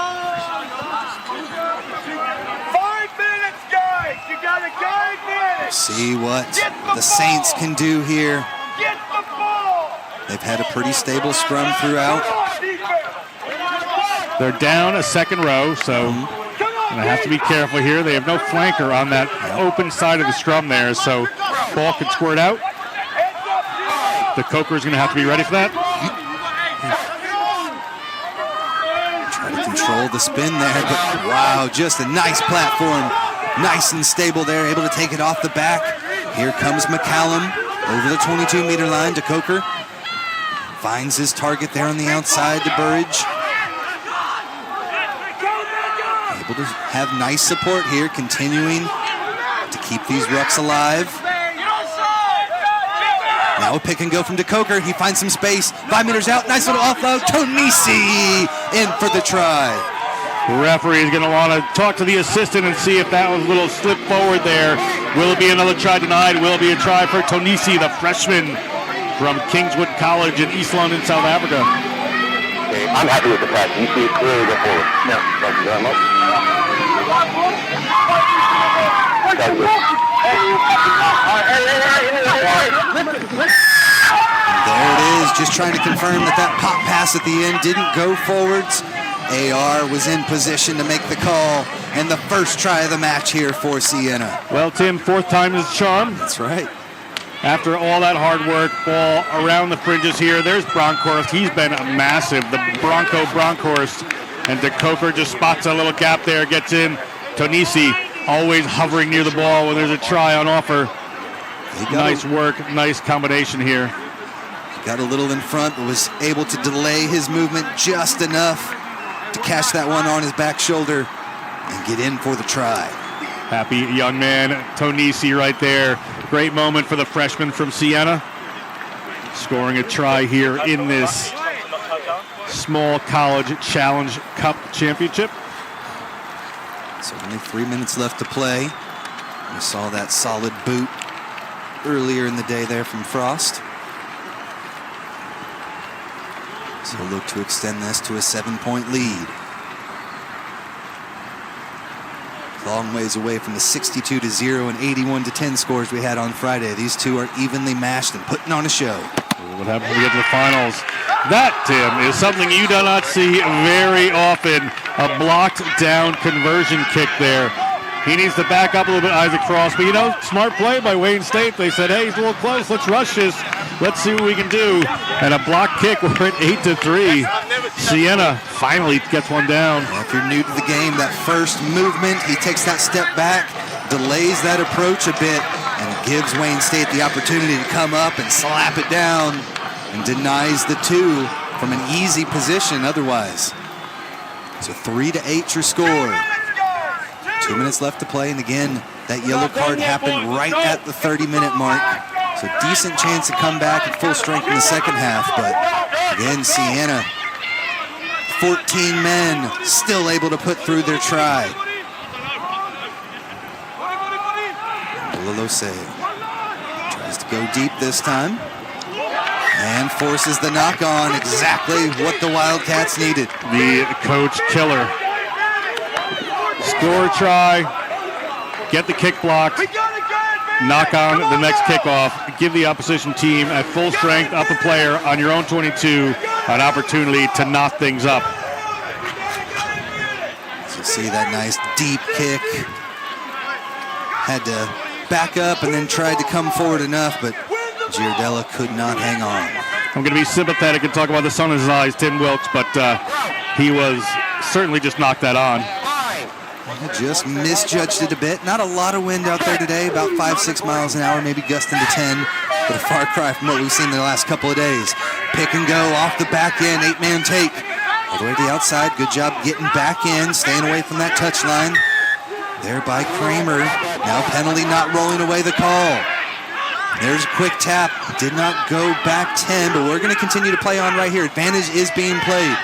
minutes, guys. You got a guide. See what the Saints can do here. Get the ball. They've had a pretty stable scrum throughout. They're down a second row, so going to have to be careful here. They have no flanker on that open side of the scrum there, so ball could squirt out. The Coker's going to have to be ready for that. Try to control the spin there, but wow, just a nice platform. Nice and stable there, able to take it off the back. Here comes McCallum over the 22-meter line to Coker. Finds his target there on the outside to Burridge. Able to have nice support here, continuing to keep these rucks alive. Now a pick and go from DeCoker. He finds some space. 5 meters out. Nice little offload. Tonisi in for the try. The referee is going to want to talk to the assistant and see if that was a little slip forward there. Will it be another try denied? Will it be a try for Tonisi, the freshman from Kingswood College in East London, South Africa? Okay, I'm happy with the pass. You see it clearly go forward. No, thank you very much. There it is, just trying to confirm that pop pass at the end didn't go forwards. AR was in position to make the call, and the first try of the match here for Siena. Well, Tim, fourth time is a charm. That's right. After all that hard work, ball around the fringes here. There's Bronkhorst. He's been massive, the Bronkhorst. And DeCoker just spots a little gap there, gets in. Tonisi always hovering near the ball when there's a try on offer. Nice work, nice combination here. He got a little in front, but was able to delay his movement just enough to catch that one on his back shoulder and get in for the try. Happy young man, Tonisi right there. Great moment for the freshman from Siena. Scoring a try here in this small college challenge cup championship. So only 3 minutes left to play. We saw that solid boot earlier in the day there from Frost. So look to extend this to a 7-point lead. Long ways away from the 62-0 and 81-10 scores we had on Friday. These two are evenly matched and putting on a show. What happens when we get to the finals? That, Tim, is something you do not see very often. A blocked down conversion kick there. He needs to back up a little bit, Isaac Frost. But, you know, smart play by Wayne State. They said, hey, he's a little close. Let's rush this. Let's see what we can do. And a block kick. We're at 8-3. Siena finally gets one down. Well, if you're new to the game, that first movement, he takes that step back, delays that approach a bit, and gives Wayne State the opportunity to come up and slap it down, and denies the two from an easy position otherwise. So 3-8 your score. 2 minutes left to play, and again, that yellow card happened right at the 30-minute mark. So decent chance to come back at full strength in the second half, but again, Siena, 14 men still able to put through their try. Lilose tries to go deep this time and forces the knock on, exactly what the Wildcats needed. The coach killer. Score try, get the kick blocked, knock on the next kickoff, give the opposition team at full strength up a player on your own 22 an opportunity to knot things up. So see that nice deep kick. Had to back up and then tried to come forward enough, but Giardella could not hang on. I'm going to be sympathetic and talk about the sun in his eyes, Tim Wilkes, but he was certainly just knocked that on. Just misjudged it a bit. Not a lot of wind out there today, about 5-6 miles an hour, maybe gusting to 10, but a far cry from what we've seen the last couple of days. Pick and go off the back end, 8-man take. All the way to the outside, good job getting back in, staying away from that touchline. There by Kramer. Now penalty not rolling away the call. There's a quick tap. Did not go back 10, but we're going to continue to play on right here. Advantage is being played.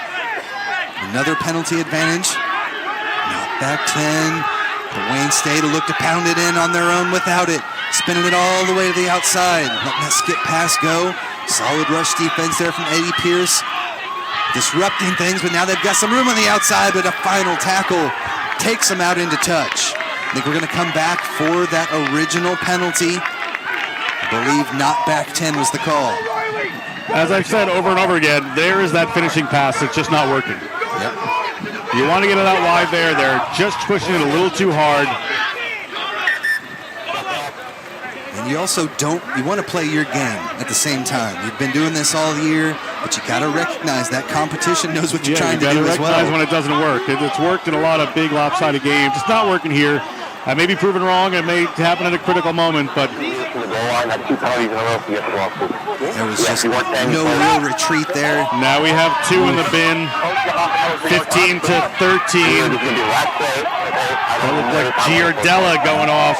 Another penalty advantage. Not back 10. But Wayne State will look to pound it in on their own without it. Spinning it all the way to the outside. Letting that skip pass go. Solid rush defense there from Eddie Pierce. Disrupting things, but now they've got some room on the outside, but a final tackle takes them out into touch. I think we're going to come back for that original penalty. I believe not back 10 was the call. As I've said over and over again, there is that finishing pass that's just not working. Yep. You want to get it out wide there. They're just pushing it a little too hard. And you also you want to play your game at the same time. You've been doing this all year, but you got to recognize that competition knows what you're trying to do as well. You got to recognize when it doesn't work. It's worked in a lot of big lopsided games. It's not working here. I may be proven wrong. It may happen at a critical moment, but there was just no real retreat there. Now we have two in the bin, 15-13. That looked like Giardella going off.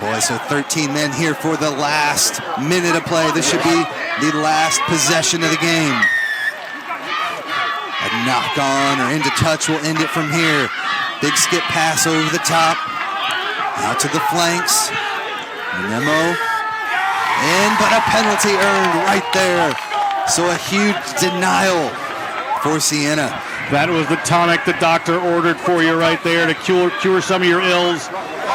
Boy, so 13 men here for the last minute of play. This should be the last possession of the game. A knock on or into touch will end it from here. Big skip pass over the top. Out to the flanks. Memo. In, but a penalty earned right there. So a huge denial for Siena. That was the tonic the doctor ordered for you right there to cure some of your ills.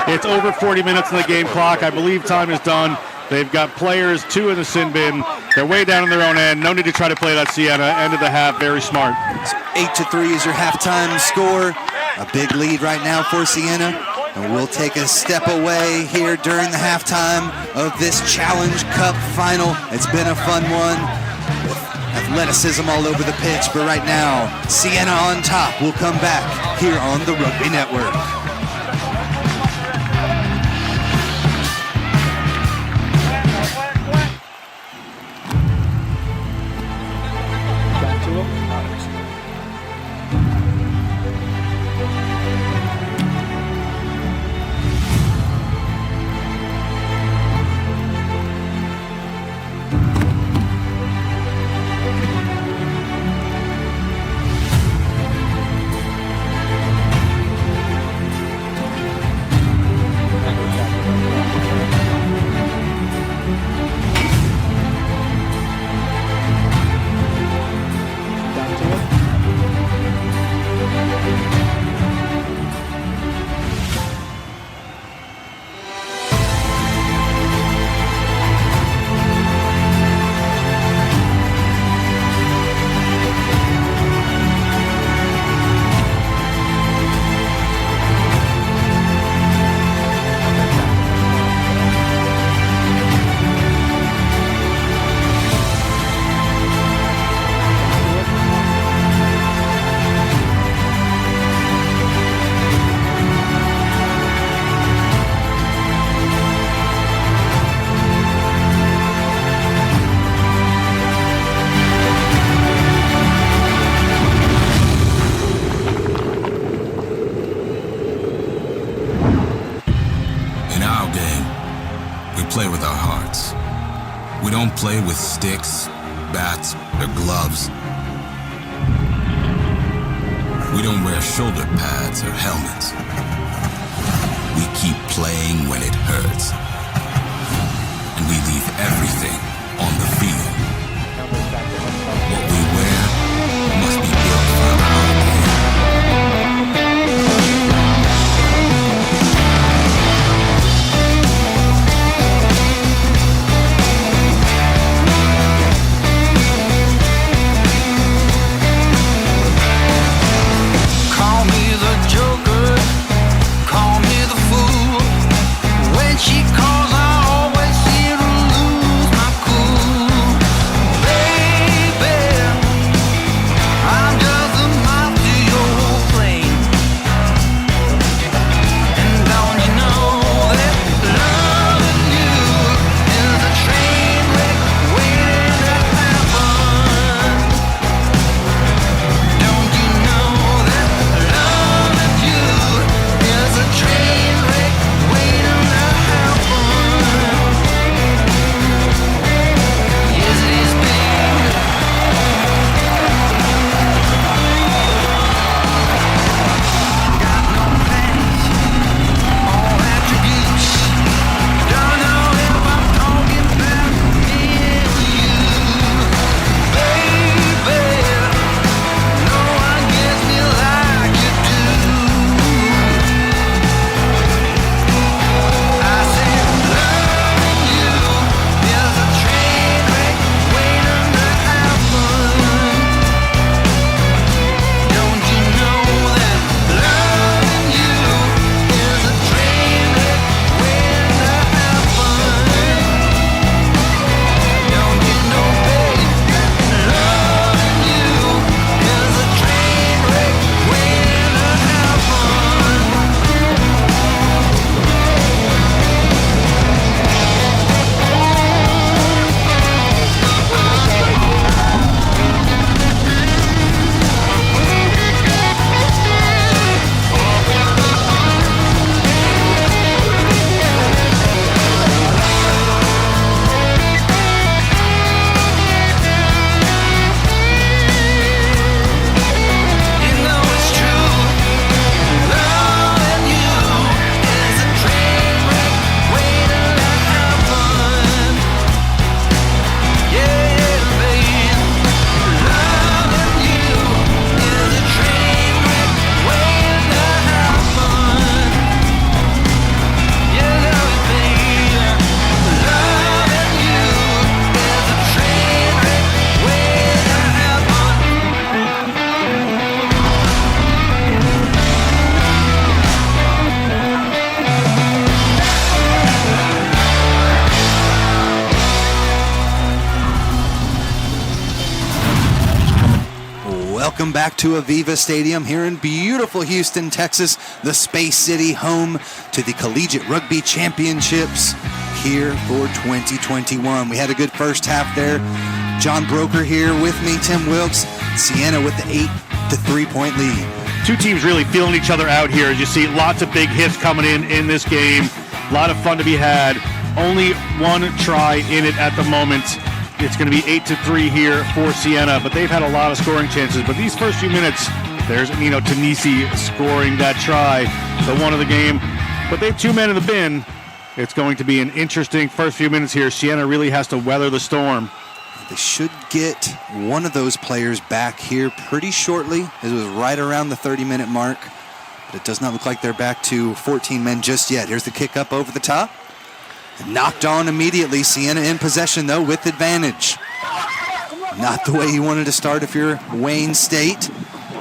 It's over 40 minutes in the game clock. I believe time is done. They've got players, 2 in the sin bin. They're way down in their own end. No need to try to play that Siena. End of the half, very smart. So 8-3 is your halftime score. A big lead right now for Siena. And we'll take a step away here during the halftime of this Challenge Cup Final. It's been a fun one with athleticism all over the pitch. But right now, Siena on top. We'll come back here on the Rugby Network. don't play with sticks, bats, or gloves. We don't wear shoulder pads or helmets. We keep playing when it hurts. And we leave everything on the field. What we wear must be built for our game. Call me the Joker, call me the fool. When she calls, I always seem to lose my cool. Baby, I'm just a moth to your flame. And don't you know that loving you is a train wreck waiting to happen? Don't you know that loving you is a train wreck waiting to happen? Yes, it is, baby. Got no plans or attributes. Don't know if I'm talking about me and you, baby. No one gets me like you do. I said loving you is a train wreck waiting to happen. Don't you know that loving you is a train wreck waiting to happen? Don't you know, babe, that loving you is a train wreck waiting to happen? You know it's true. Loving you is a train wreck waiting to happen. Yeah, babe. Loving you is a train wreck waiting to happen. You know it, babe. Loving you is a train wreck waiting to happen. Welcome back to Aveva Stadium here in beautiful Houston, Texas, the Space City, home to the Collegiate Rugby Championships here for 2021. We had a good first half there. John Broker here with me, Tim Wilkes, Siena with the 8-3 point lead. Two teams really feeling each other out here. As you see, lots of big hits coming in this game. A lot of fun to be had. Only one try in it at the moment. It's going to be 8-3 here for Siena, but they've had a lot of scoring chances. But these first few minutes, there's Nino Tanisi scoring that try, the one of the game. But they have two men in the bin. It's going to be an interesting first few minutes here. Siena really has to weather the storm. They should get one of those players back here pretty shortly. It was right around the 30-minute mark, but it does not look like they're back to 14 men just yet. Here's the kick up over the top. Knocked on immediately. Siena in possession, though, with advantage. Not the way you wanted to start if you're Wayne State.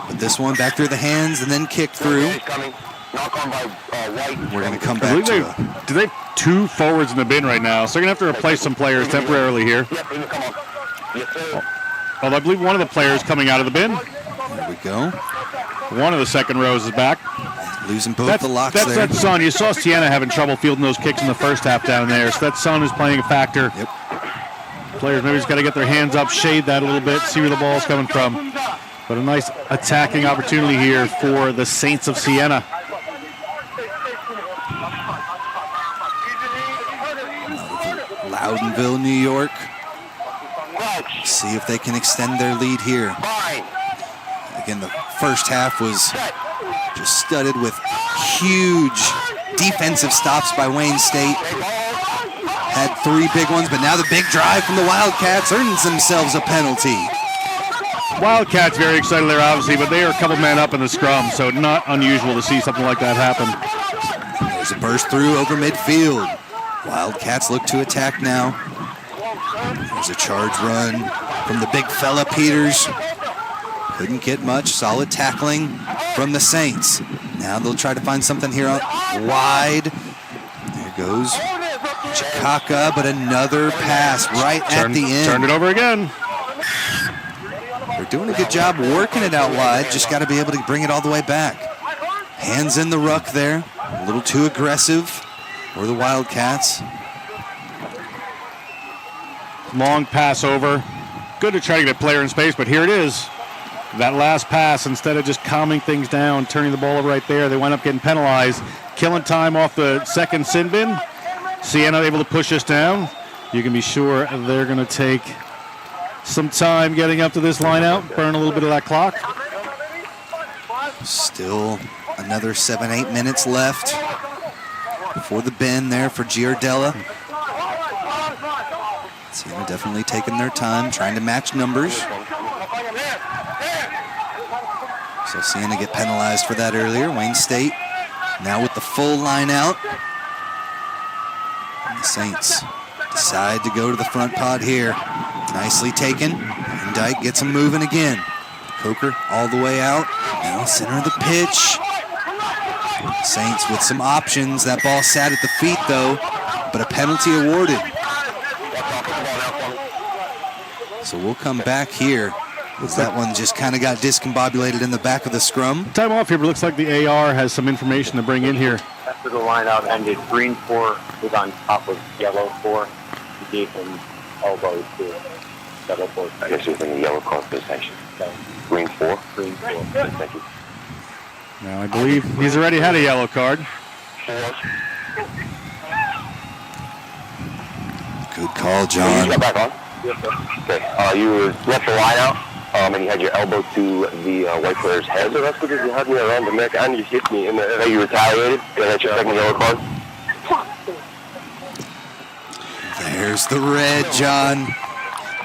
But this one back through the hands and then kicked through. We're going to come back to it. Do they have two forwards in the bin right now? So they're going to have to replace some players temporarily here. Although I believe one of the players coming out of the bin. There we go. One of the second rows is back. Losing both the locks that's there. That Son. You saw Siena having trouble fielding those kicks in the first half down there. So that Son is playing a factor. Yep. Players maybe just got to get their hands up, shade that a little bit, see where the ball's coming from. But a nice attacking opportunity here for the Saints of Siena. Loudonville, New York. See if they can extend their lead here. Again, the first half was just studded with huge defensive stops by Wayne State. Had 3 big ones, but now the big drive from the Wildcats earns themselves a penalty. Wildcats very excited there, obviously, but they are a couple men up in the scrum, so not unusual to see something like that happen. There's a burst through over midfield. Wildcats look to attack now. There's a charge run from the big fella Peters. Couldn't get much. Solid tackling from the Saints. Now they'll try to find something here wide. There goes Chikaka, but another pass right at the end. Turned it over again. They're doing a good job working it out wide. Just got to be able to bring it all the way back. Hands in the ruck there. A little too aggressive for the Wildcats. Long pass over. Good to try to get a player in space, but here it is. That last pass, instead of just calming things down, turning the ball over right there, they wind up getting penalized. Killing time off the second sin bin. Siena able to push us down. You can be sure they're going to take some time getting up to this line out, burn a little bit of that clock. Still another 7-8 minutes left before the bin there for Giardella. Siena definitely taking their time, trying to match numbers. So Siena get penalized for that earlier. Wayne State now with the full line out. And the Saints decide to go to the front pod here. Nicely taken. And Dyke gets them moving again. Coker all the way out. Now center of the pitch. Saints with some options. That ball sat at the feet though, but a penalty awarded. So we'll come back here. That one just kind of got discombobulated in the back of the scrum. Time off here, but looks like the AR has some information to bring in here. After the line out ended, green 4 was on top of yellow 4. He gave him elbow to yellow 4. I guess he was in the yellow card possession. Green 4? Green 4. Thank you. Now I believe he's already had a yellow card. Good call, John. You got back on? Okay. You left the line out. And you had your elbow to the white player's head. So that's because you had me around the neck and you hit me in the you retaliated. And that's your second yellow card. There's the red, John.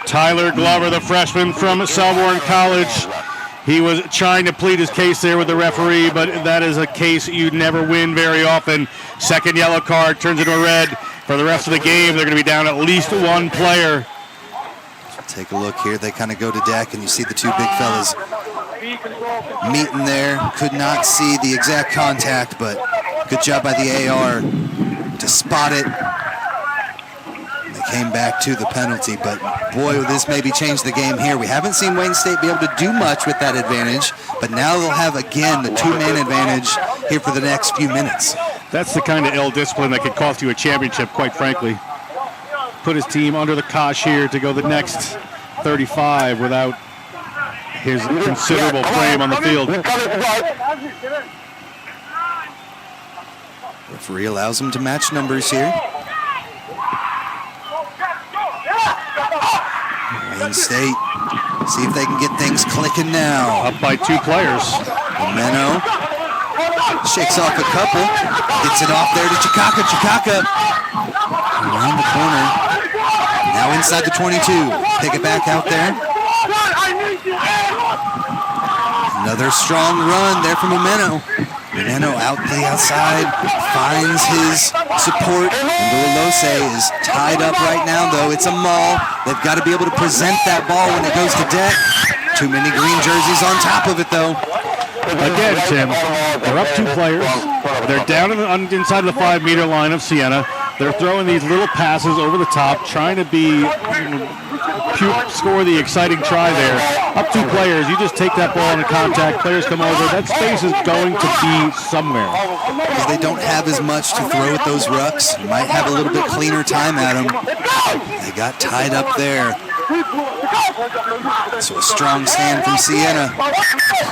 Tyler Glover, the freshman from Selborne College. He was trying to plead his case there with the referee, but that is a case you never win very often. Second yellow card turns into a red. For the rest of the game, they're going to be down at least one player. Take a look here. They kind of go to deck, and you see the two big fellas meeting there. Could not see the exact contact, but good job by the AR to spot it. They came back to the penalty, but boy, will this maybe change the game here. We haven't seen Wayne State be able to do much with that advantage, but now they'll have, again, the two-man advantage here for the next few minutes. That's the kind of ill discipline that could cost you a championship, quite frankly. Put his team under the cosh here to go the next 35 without his considerable frame on the field. Referee allows him to match numbers here. Wayne State, see if they can get things clicking now. Up by 2 players. Meno shakes off a couple, gets it off there to Chikaka. Chikaka around the corner. Now inside the 22. Pick it back out there. Another strong run there from Meno. Meno out the outside, finds his support. And Lose is tied up right now, though. It's a maul. They've got to be able to present that ball when it goes to deck. Too many green jerseys on top of it, though. Again, Tim, they're up 2 players. They're down inside the 5-meter line of Siena. They're throwing these little passes over the top, trying to score the exciting try there. Up 2 players, you just take that ball into contact, players come over, that space is going to be somewhere. Because they don't have as much to throw at those rucks. You might have a little bit cleaner time at them. They got tied up there. So a strong stand from Siena.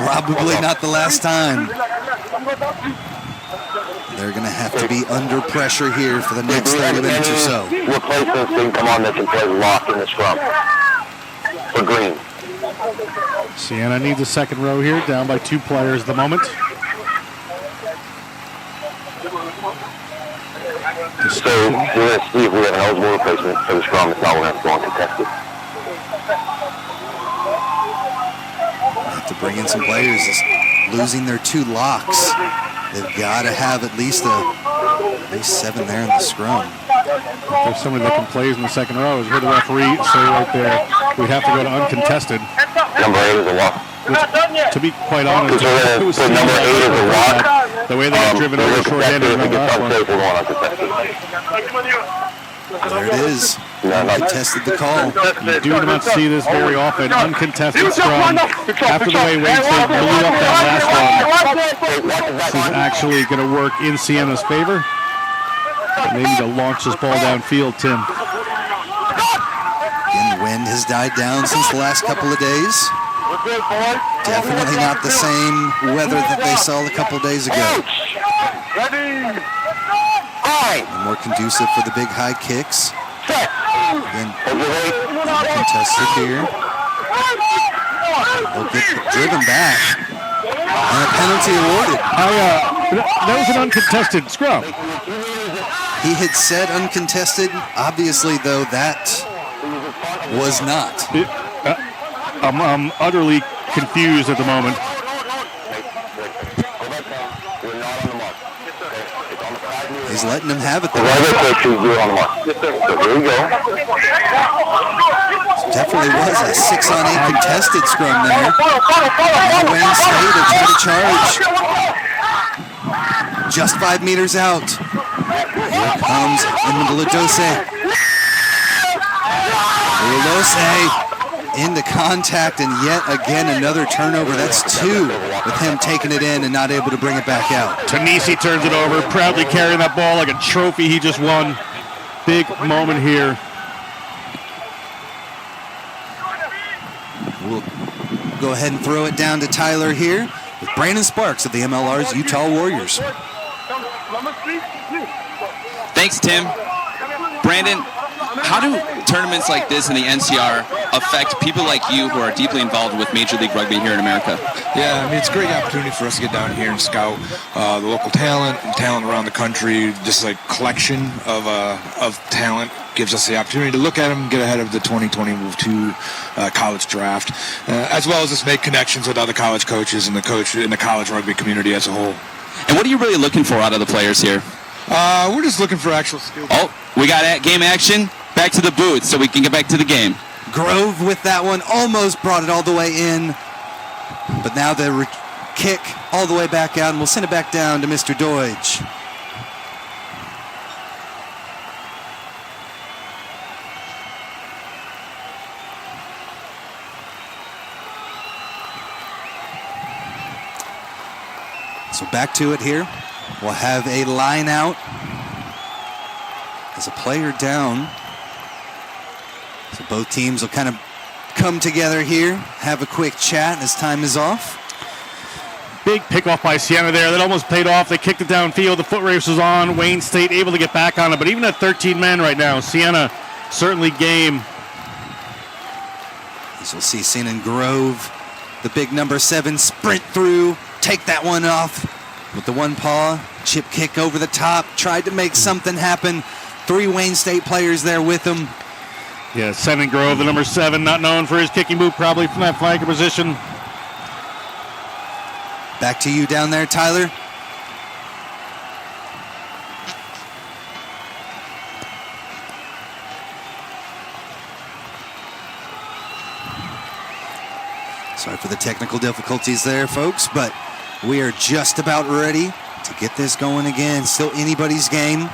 Probably not the last time. They're going to have to be under pressure here for the next 30 minutes or so. Replacements can come on that can play lock in the scrum. For green. Siena needs a second row here, down by 2 players at the moment. So we're going to see if we have an eligible replacement for the scrum. If not, we're going to have to go uncontested. Have to bring in some players. Just losing their 2 locks. They've got to have at least 7 there in the scrum. If there's somebody that can play in the second row, as you heard the referee say right there, we'd have to go to uncontested. Number 8 is a lock. Which, to be quite honest, So it was number 8 is a lock. the way they got driven over short-handed in the last one. There it is. Uncontested the call. You do not see this very often. Uncontested scrum. After the way Wayne State blew up that last one, this is actually going to work in Siena's favor. They need to launch this ball downfield, Tim. Again, the wind has died down since the last couple of days. Definitely not the same weather that they saw a couple of days ago. And more conducive for the big high kicks. Again, contested here. They'll get driven back. And a penalty awarded. That was an uncontested scrum. He had said uncontested. Obviously, though, that was not. I'm utterly confused at the moment. He's letting them have it. The right coach is on the mark. So here we go. Definitely was a 6-on-8 contested scrum there. And Wayne State to try to charge. Just 5 meters out. Here comes Ladose. Into contact, and yet again another turnover. That's 2 with him taking it in and not able to bring it back out. Tanisi turns it over, proudly carrying that ball like a trophy he just won. Big moment here. We'll go ahead and throw it down to Tyler here with Brandon Sparks of the MLR's Utah Warriors. Thanks, Tim. Brandon, how do tournaments like this in the NCR affect people like you who are deeply involved with Major League Rugby here in America? Yeah, I mean, it's a great opportunity for us to get down here and scout the local talent and talent around the country. Just like collection of talent gives us the opportunity to look at them, get ahead of the 2022 college draft, as well as just make connections with other college coaches and the college rugby community as a whole. And what are you really looking for out of the players here? We're just looking for actual skill. Oh, we got game action. Back to the booth so we can get back to the game. Grove with that one almost brought it all the way in, but now the kick all the way back out, and we'll send it back down to Mr. Deutsch. So back to it here. We'll have a line out as a player down. So both teams will kind of come together here, have a quick chat as time is off. Big pickoff by Siena there. That almost paid off. They kicked it downfield. The foot race was on. Wayne State able to get back on it. But even at 13 men right now, Siena certainly game. As you'll see Siena and Grove, the big number 7, sprint through, take that one off with the one paw. Chip kick over the top. Tried to make something happen. 3 Wayne State players there with him. Yeah, Senan Grove, the number 7, not known for his kicking move, probably from that flanker position. Back to you down there, Tyler. Sorry for the technical difficulties there, folks, but we are just about ready to get this going again. Still anybody's game.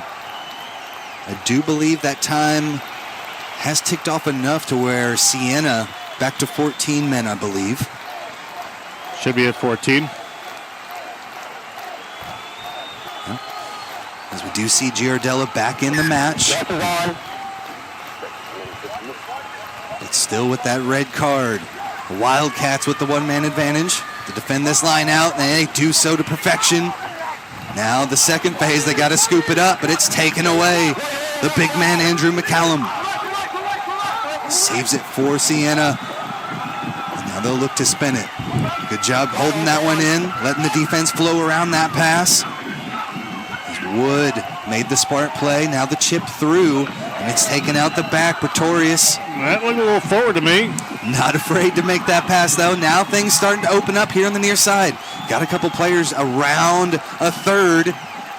I do believe that time has ticked off enough to where Siena back to 14 men, I believe. Should be at 14. As we do see Giardella back in the match. But still with that red card. The Wildcats with the one-man advantage to defend this line out, and they do so to perfection. Now the second phase, they got to scoop it up, but it's taken away. The big man, Andrew McCallum, saves it for Siena. Now they'll look to spin it. Good job holding that one in, letting the defense flow around that pass. As Wood made the smart play. Now the chip through, and it's taken out the back. Pretorius. That looked a little forward to me. Not afraid to make that pass, though. Now things starting to open up here on the near side. Got a couple players around a third,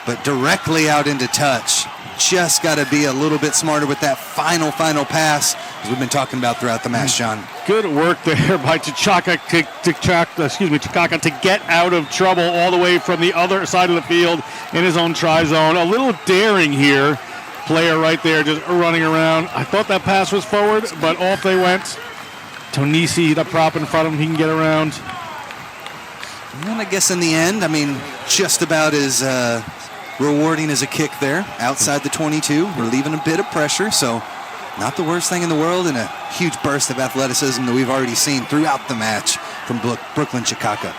but directly out into touch. Just got to be a little bit smarter with that final pass, as we've been talking about throughout the match, John. Good work there by Chikaka to get out of trouble all the way from the other side of the field in his own try zone. A little daring here. Player right there just running around. I thought that pass was forward, but off they went. Tonisi, the prop in front of him, he can get around. And I guess in the end, just about as rewarding as a kick there outside the 22. We're leaving a bit of pressure, so not the worst thing in the world, and a huge burst of athleticism that we've already seen throughout the match from Brooklyn Chikaka.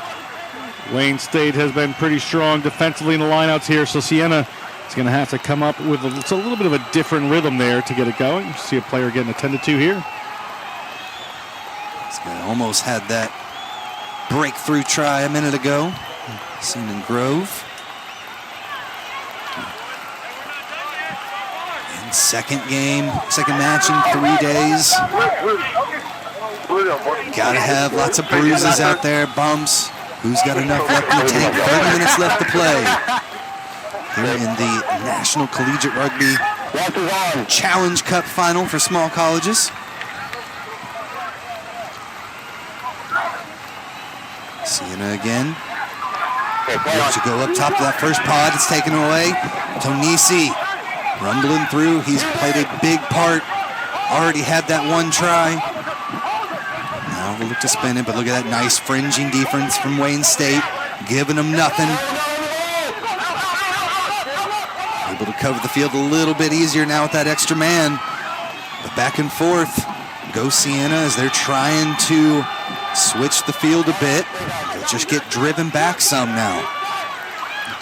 Wayne State has been pretty strong defensively in the lineouts here, so Siena is going to have to come up with a little bit of a different rhythm there to get it going. See a player getting attended to here. Almost had that breakthrough try a minute ago. Seen in Grove. And second match in 3 days. Gotta have lots of bruises out there, bumps. Who's got enough left in the tank? 30 minutes left to play. Here in the National Collegiate Rugby Challenge Cup Final for small colleges. Siena again. To go up top of that first pod. It's taken away. Tonisi rumbling through. He's played a big part. Already had that one try. Now we'll look to spin it, but look at that nice fringing defense from Wayne State. Giving them nothing. Able to cover the field a little bit easier now with that extra man. But back and forth goes Siena as they're trying to switch the field a bit. They'll just get driven back some now.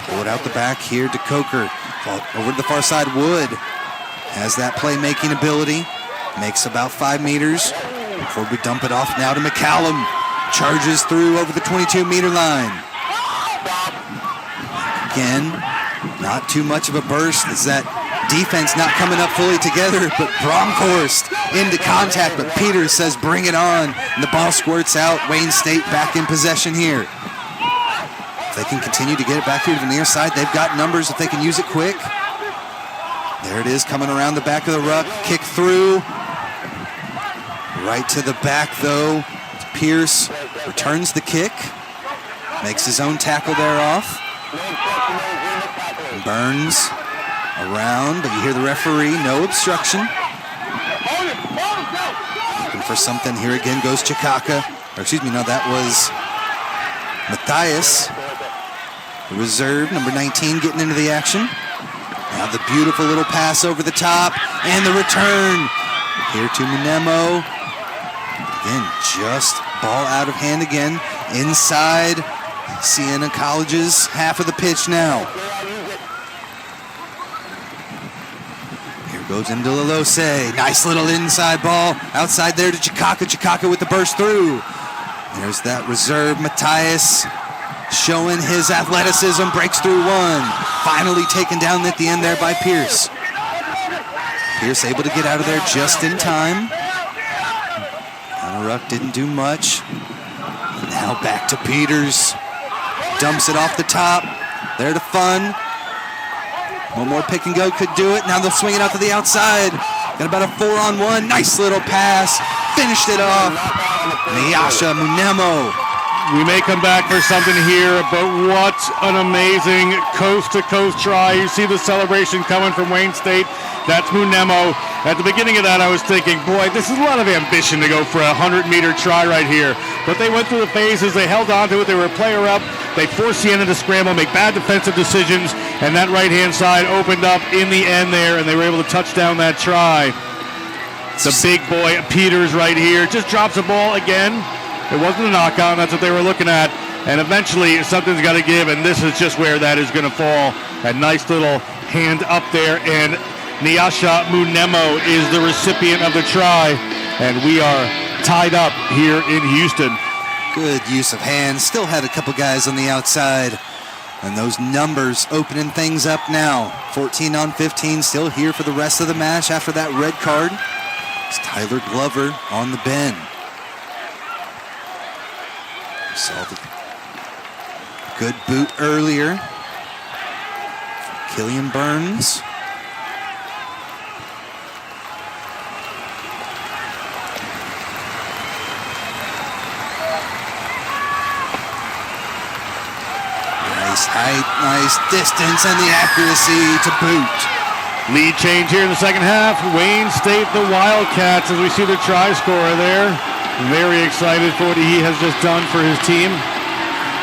Pull it out the back here to Coker. Over to the far side, Wood has that playmaking ability. Makes about 5 meters before we dump it off now to McCallum. Charges through over the 22-meter line. Again, not too much of a burst. Is that defense not coming up fully together, but Bronkhorst into contact, but Peters says bring it on, and the ball squirts out. Wayne State back in possession here. If they can continue to get it back here to the near side, they've got numbers if they can use it quick. There it is, coming around the back of the ruck, kick through. Right to the back though. Pierce returns the kick, makes his own tackle there off. Burns around, but you hear the referee, no obstruction. Looking for something here again, goes Chikaka. That was Matthias, the reserve, number 19, getting into the action. Now the beautiful little pass over the top, and the return. Here to Munemo. Again, just ball out of hand again. Inside Siena College's half of the pitch now. Goes into Lalose. Nice little inside ball. Outside there to Chikaka. Chikaka with the burst through. There's that reserve. Matthias showing his athleticism. Breaks through one. Finally taken down at the end there by Pierce. Pierce able to get out of there just in time. Ruck didn't do much. Now back to Peters. Dumps it off the top. There to Fun. One more pick and go could do it. Now they'll swing it out to the outside. Got about a 4-on-1. Nice little pass. Finished it off. Nyasha Munemo. We may come back for something here, but what an amazing coast-to-coast try. You see the celebration coming from Wayne State. That's Munemo. At the beginning of that, I was thinking, boy, this is a lot of ambition to go for a 100-meter try right here. But they went through the phases. They held on to it. They were a player up. They forced Siena to scramble, make bad defensive decisions, and that right-hand side opened up in the end there, and they were able to touch down that try. The big boy, Peters, right here, just drops the ball again. It wasn't a knock-on. That's what they were looking at. And eventually, something's got to give, and this is just where that is going to fall. That nice little hand up there, and Nyasha Munemo is the recipient of the try, and we are tied up here in Houston. Good use of hands. Still had a couple guys on the outside. And those numbers opening things up now. 14 on 15, still here for the rest of the match after that red card. It's Tyler Glover on the bend. We saw the good boot earlier from Killian Burns. Nice height, nice distance, and the accuracy to boot. Lead change here in the second half. Wayne State, the Wildcats, as we see the try scorer there. Very excited for what he has just done for his team.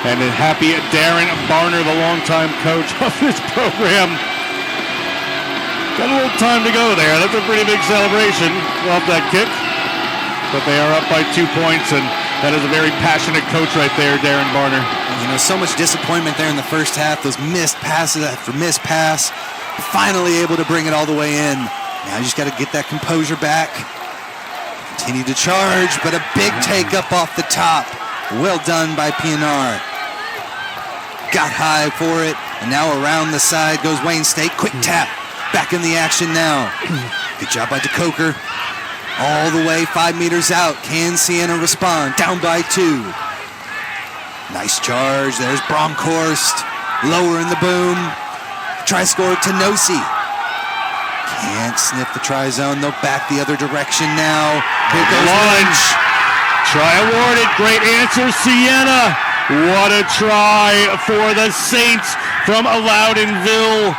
And a happy Darren Barner, the longtime coach of this program. Got a little time to go there. That's a pretty big celebration off that kick. But they are up by 2 points, and that is a very passionate coach right there, Darren Barner. You know, so much disappointment there in the first half. Those missed passes after missed pass. Finally able to bring it all the way in. Now you just got to get that composure back. Continue to charge, but a big take up off the top. Well done by PNR. Got high for it, and now around the side goes Wayne State. Quick tap. Back in the action now. Good job by DeCoker. All the way 5 meters out. Can Siena respond? Down by 2. Nice charge. There's Bromkhorst. Lower in the boom. Try score to Nossi. Can't sniff the try zone. They'll back the other direction now. Here goes Lynch. Try awarded. Great answer, Siena. What a try for the Saints from Loudonville,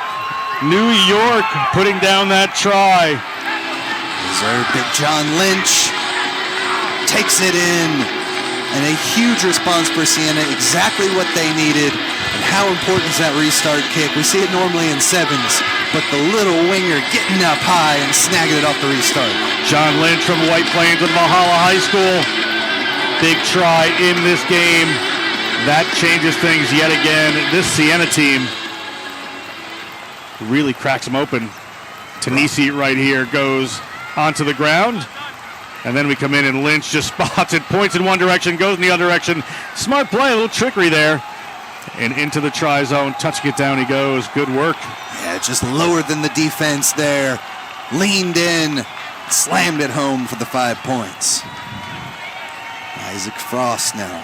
New York, putting down that try. Reserve big John Lynch takes it in. And a huge response for Siena, exactly what they needed. And how important is that restart kick? We see it normally in sevens, but the little winger getting up high and snagging it off the restart. John Lynch from White Plains with Valhalla High School. Big try in this game. That changes things yet again. This Siena team really cracks them open. Tanisi right here goes onto the ground. And then we come in and Lynch just spots it, points in one direction, goes in the other direction. Smart play, a little trickery there. And into the try zone, touching it down he goes. Good work. Yeah, just lower than the defense there. Leaned in, slammed it home for the 5 points. Isaac Frost now.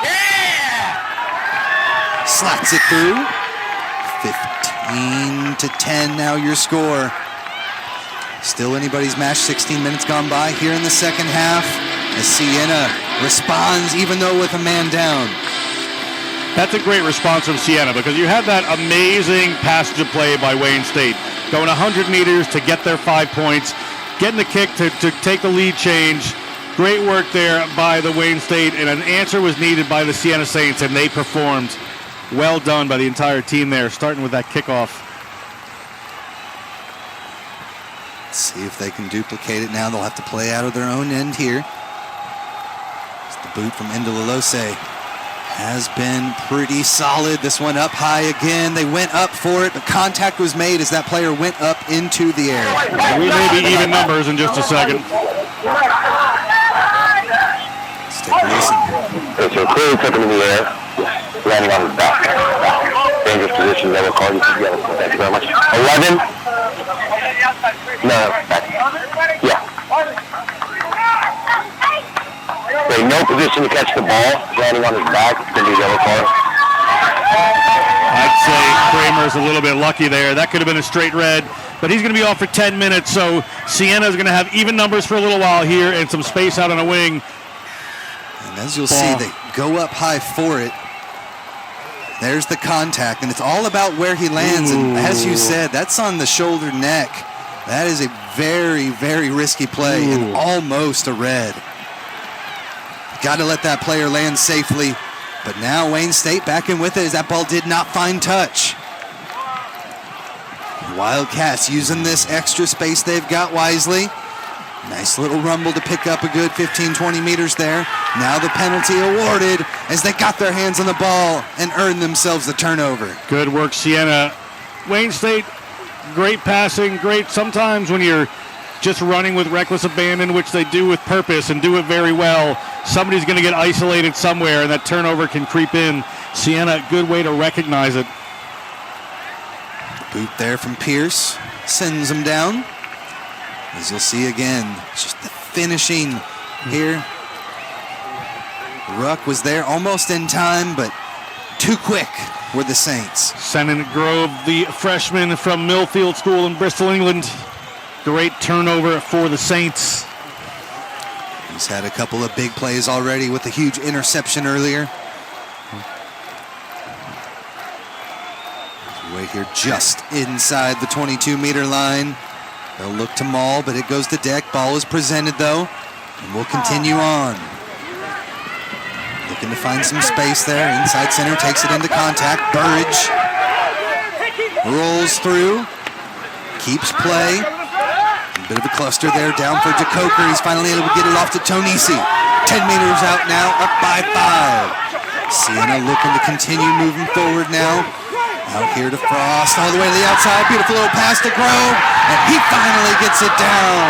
Yeah! Slats it through. 15-10 now your score. Still anybody's match, 16 minutes gone by here in the second half as Siena responds even though with a man down. That's a great response from Siena because you had that amazing passage of play by Wayne State. Going 100 meters to get their 5 points, getting the kick to take the lead change. Great work there by the Wayne State, and an answer was needed by the Siena Saints, and they performed. Well done by the entire team there, starting with that kickoff. Let's see if they can duplicate it now. They'll have to play out of their own end here. The boot from Indalilose has been pretty solid. This one up high again. They went up for it, but contact was made as that player went up into the air. We may be even numbers in just a second. Let's take a listen. Okay, so clearly took him in the air, landing on his back. Dangerous position, yellow card. Yellow card. Thank you very much. 11. No, back. Yeah. Okay, no position to catch the ball. Landing on his back. It's going to be a yellow card. I'd say Kramer's a little bit lucky there. That could have been a straight red, but he's going to be off for 10 minutes, so Siena is going to have even numbers for a little while here and some space out on a wing. And as you'll see, they go up high for it. There's the contact, and it's all about where he lands. And as you said, that's on the shoulder neck. That is a very, very risky play and almost a red. Got to let that player land safely. But now Wayne State back in with it as that ball did not find touch. Wildcats using this extra space they've got wisely. Nice little rumble to pick up a good 15-20 meters there. Now the penalty awarded as they got their hands on the ball and earned themselves the turnover. Good work, Siena. Wayne State, great passing, great. Sometimes when you're just running with reckless abandon, which they do with purpose and do it very well, somebody's going to get isolated somewhere, and that turnover can creep in. Siena, good way to recognize it. Boot there from Pierce. Sends him down. As you'll see again, just the finishing here. Ruck was there almost in time, but too quick were the Saints. Sending Grove, the freshman from Millfield School in Bristol, England. Great turnover for the Saints. He's had a couple of big plays already with a huge interception earlier. Right here just inside the 22-meter line. They'll look to maul, but it goes to deck. Ball is presented, though, and we'll continue on. Looking to find some space there. Inside center takes it into contact. Burridge rolls through, keeps play. A bit of a cluster there, down for DeCoker. He's finally able to get it off to Tonisi. 10 meters out now, up by 5. Siena looking to continue moving forward now. Out here to Frost, all the way to the outside. Beautiful little pass to Grove, and he finally gets it down.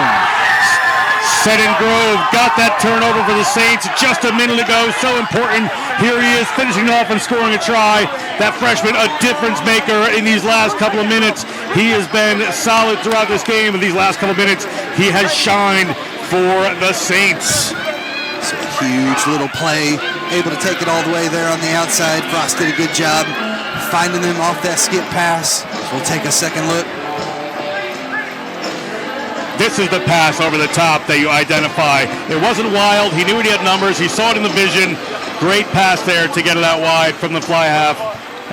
Seddon Grove got that turnover for the Saints just a minute ago. So important. Here he is finishing off and scoring a try. That freshman, a difference maker in these last couple of minutes. He has been solid throughout this game. In these last couple of minutes, he has shined for the Saints. So a huge little play, able to take it all the way there on the outside. Frost did a good job finding them off that skip pass. So we'll take a second look. This is the pass over the top that you identify. It wasn't wild. He knew he had numbers. He saw it in the vision. Great pass there to get it out wide from the fly half.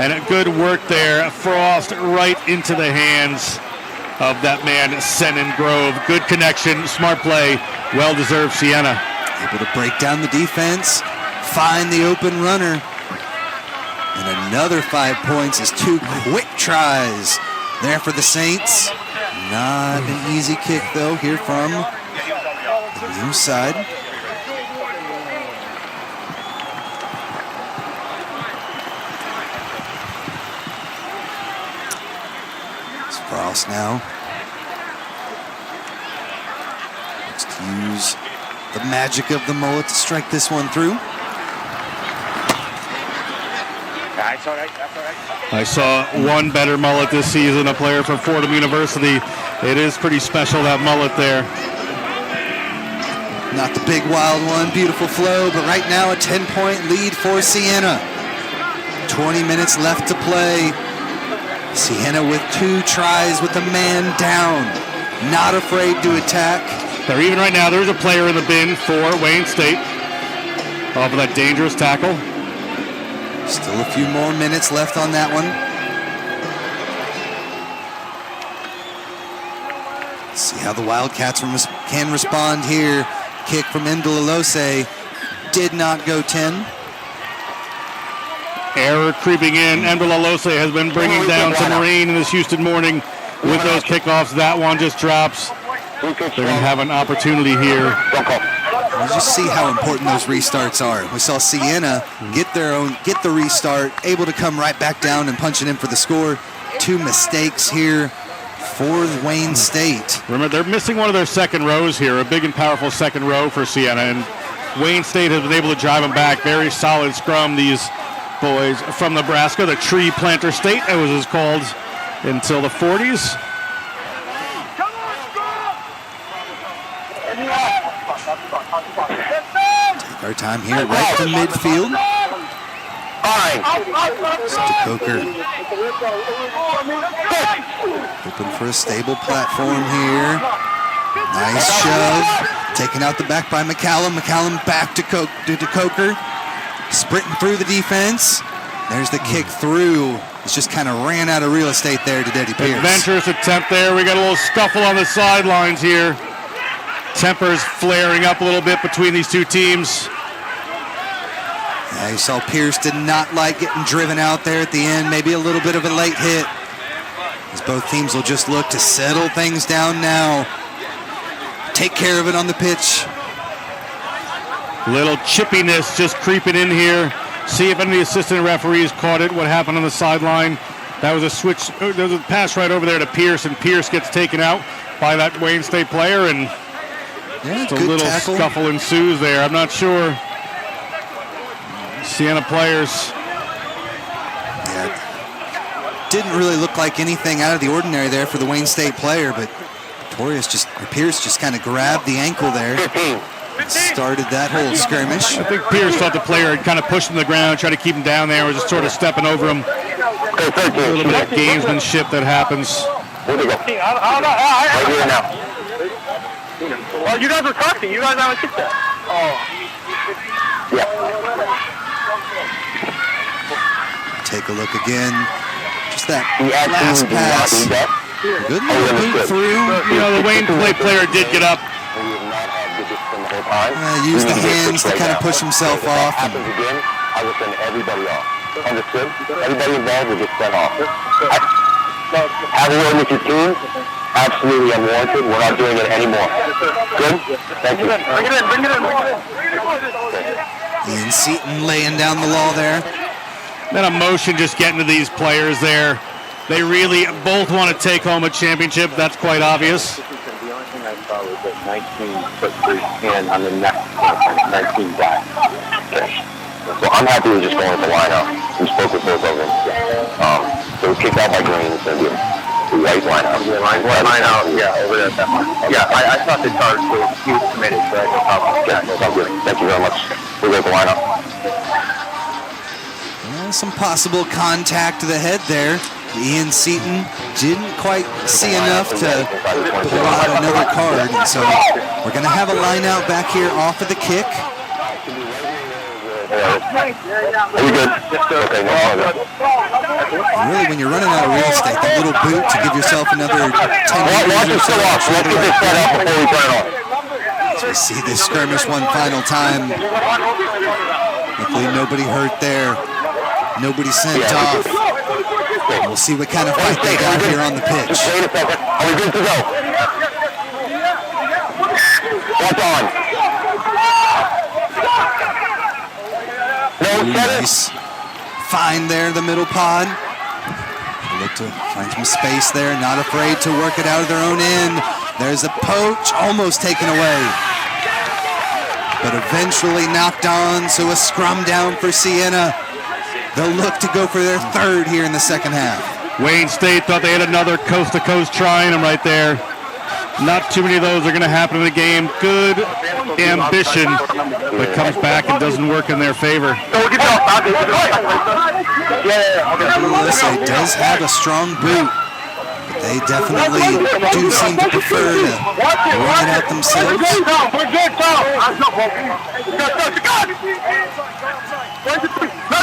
And a good work there. Frost right into the hands of that man, Senan Grove. Good connection, smart play, well-deserved Siena. Able to break down the defense, find the open runner. And another 5 points is 2 quick tries there for the Saints. Not an easy kick, though, here from the near side. It's Frost now. Looks to use the magic of the mullet to strike this one through. That's all right, that's all right. I saw one better mullet this season, a player from Fordham University. It is pretty special, that mullet there. Not the big wild one, beautiful flow, but right now a 10-point lead for Siena. 20 minutes left to play. Siena with 2 tries with a man down. Not afraid to attack. They're even right now. There's a player in the bin for Wayne State off of that dangerous tackle. Still a few more minutes left on that one. Let's see how the Wildcats can respond here. Kick from Mdlalose did not go 10. Error creeping in. Mdlalose has been bringing down some rain in this Houston morning with those kickoffs. That one just drops. They're going to have an opportunity here. We'll just see how important those restarts are. We saw Siena get the restart, able to come right back down and punch it in for the score. 2 mistakes here for Wayne State. Remember, they're missing one of their second rows here, a big and powerful second row for Siena, and Wayne State has been able to drive them back. Very solid scrum, these boys from Nebraska, the Tree Planter State, it was called until the 40s. Take our time here, right to midfield. DeCoker open for a stable platform here. Nice shove. Taken out the back by McCallum. McCallum back to DeCoker. Sprinting through the defense. There's the kick through. It's just kind of ran out of real estate there to Deddy Pierce. Adventurous attempt there. We got a little scuffle on the sidelines here. Tempers flaring up a little bit between these two teams. Yeah, you saw Pierce did not like getting driven out there at the end. Maybe a little bit of a late hit. As both teams will just look to settle things down now. Take care of it on the pitch. Little chippiness just creeping in here. See if any of the assistant referees caught it, what happened on the sideline. That was a switch. There was a pass right over there to Pierce, and Pierce gets taken out by that Wayne State player, and Yeah, a good little tackle. scuffle ensues there. I'm not sure. Siena players. Yeah, didn't really look like anything out of the ordinary there for the Wayne State player, but Pierce just kind of grabbed the ankle there. Started that whole skirmish. I think Pierce thought the player had kind of pushed him to the ground, tried to keep him down there, was just sort of stepping over him. A little bit of gamesmanship that happens. Where'd they go? Right here now. Well, you guys were talking. You guys haven't kicked that. Oh. Yeah. Take a look again. Just that He last absolutely did not pass. do that. Good little boot through. You know, the Wayne State player did get up. We have not had good discipline the whole time. Use the We need to get hands to fixed kind of right push now. himself If off. that happens again, I will send everybody off. Understood? Everybody involved will get sent off. Have a word with your team. Absolutely unwarranted. We're not doing it anymore. Good? Thank you. Bring it in. Ian Seaton laying down the law there. That emotion just getting to these players there. They really both want to take home a championship. That's quite obvious. The only thing I saw was that 19-foot hand on the neck, 19 black. Okay. So I'm happy with just going with the lineup. We spoke with both of them. So we kicked out by Green. It's going to be the white lineup. Line out, yeah, over there at that one. Yeah, I thought the charge was huge committed, so I no problem. Yeah, no problem. Thank you very much. We'll go with the lineup. Some possible contact to the head there. Ian Seaton didn't quite see enough to pull out another card, and so we're going to have a line out back here off of the kick. Are you good? Okay, no problem. Really, when you're running out of real estate, that little boot to give yourself another 10 Watch meters it or so. still off. Let's get this set up before we turn it on. So we see this skirmish one final time. Luckily, nobody hurt there. Nobody sent off. We'll see what kind of fight they got here on the pitch. Wait a second. Are we good to go? What's on? No, Nice find there in the middle pod. Look to find some space there. Not afraid to work it out of their own end. There's a poach almost taken away, but eventually knocked on. So a scrum down for Siena. They'll look to go for their third here in the second half. Wayne State thought they had another coast-to-coast try in them right there. Not too many of those are going to happen in the game. Good ambition, but comes back and doesn't work in their favor. Melissa does have a strong boot, but they definitely do seem to prefer to run it out themselves. They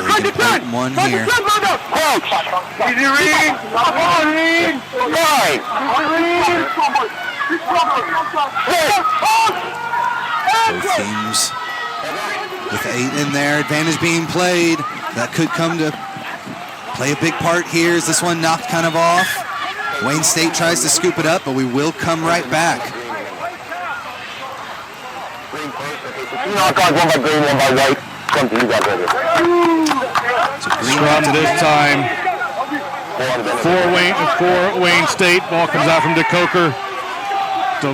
can put one here. Easy read. Come on, read. Both teams with 8 in there. Advantage being played. That could come to play a big part here. Is this one knocked kind of off? Wayne State tries to scoop it up, but we will come right back. Knock on one by green, one by white. Come to you guys later. Scrum this time for Wayne State. Ball comes out from DeCoker. The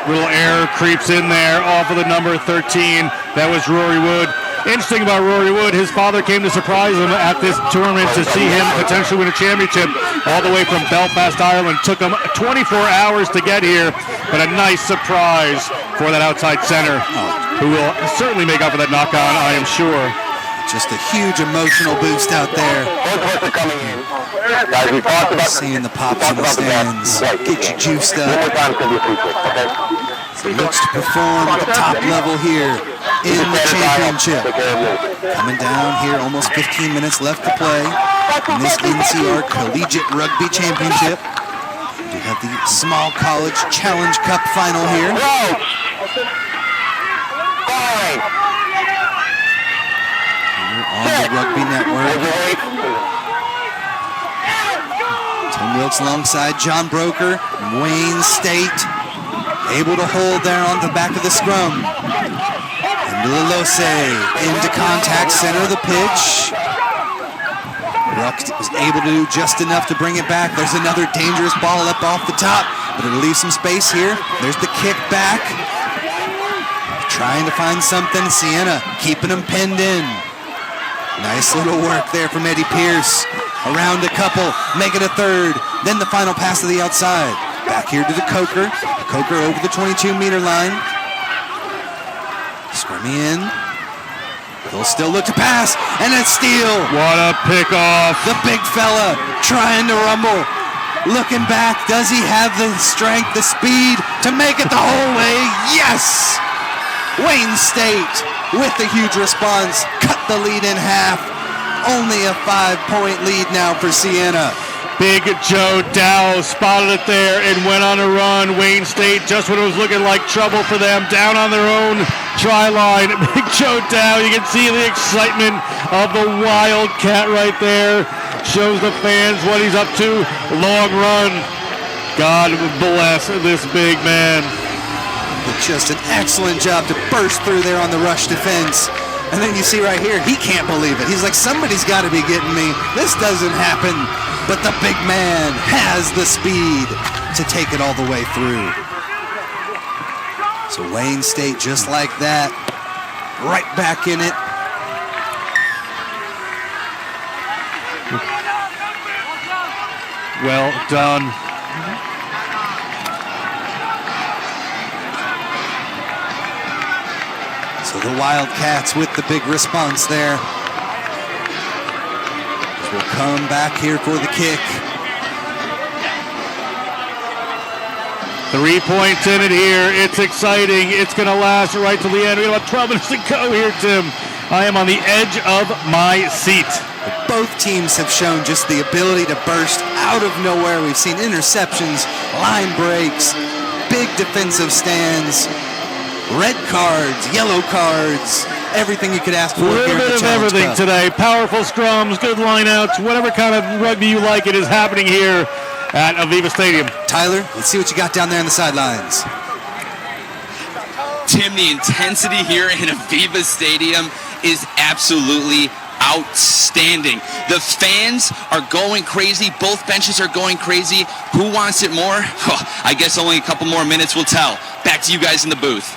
little error creeps in there off of the number 13. That was Rory Wood. Interesting about Rory Wood, his father came to surprise him at this tournament to see him potentially win a championship all the way from Belfast, Ireland. Took him 24 hours to get here, but a nice surprise for that outside center, who will certainly make up for that knock-on, I am sure. Just a huge emotional boost out there. Both of us are coming in. Guys, we talked about Seeing the pops in the stands. Get you juiced one more up. time, it's going to be a free kick, okay? So looks to perform at the top level here in the championship. Take care of you. Coming down here, almost 15 minutes left to play in this NCR Collegiate Rugby Championship. We have the Small College Challenge Cup Final here. Fine. On the Rugby Network. Tim Wilkes alongside John Broker. Wayne State able to hold there on the back of the scrum. Into Lose, into contact center of the pitch. Ruck was able to do just enough to bring it back. There's another dangerous ball up off the top, but it'll leave some space here. There's the kick back. Trying to find something. Siena keeping them pinned in. Nice little work there from Eddie Pierce. Around a couple, make it a third. Then the final pass to the outside. Back here to the Coker. Coker over the 22-meter line. Scrummy in. He'll still look to pass, and a steal. What a pickoff. The big fella trying to rumble. Looking back, does he have the strength, the speed to make it the whole way? Yes! Wayne State with the huge response, cut the lead in half. Only a 5-point lead now for Siena. Big Joe Dow spotted it there and went on a run. Wayne State, just when it was looking like trouble for them, down on their own try line. Big Joe Dow, you can see the excitement of the Wildcat right there. Shows the fans what he's up to. Long run. God bless this big man. Just an excellent job to burst through there on the rush defense. And then you see right here, he can't believe it. He's like, somebody's got to be getting me. This doesn't happen. But the big man has the speed to take it all the way through. So Wayne State, just like that, right back in it. Well done. So the Wildcats with the big response there. We'll come back here for the kick. 3 points in it here. It's exciting. It's going to last right till the end. We have about 12 minutes to go here, Tim. I am on the edge of my seat. Both teams have shown just the ability to burst out of nowhere. We've seen interceptions, line breaks, big defensive stands, red cards, yellow cards, everything you could ask for. A little bit of everything today. Powerful scrums, good lineouts, whatever kind of rugby you like, it is happening here at Aveva Stadium. Tyler, let's see what you got down there on the sidelines. Tim, the intensity here in Aveva Stadium is absolutely outstanding. The fans are going crazy. Both benches are going crazy. Who wants it more? Oh, I guess only a couple more minutes will tell. Back to you guys in the booth.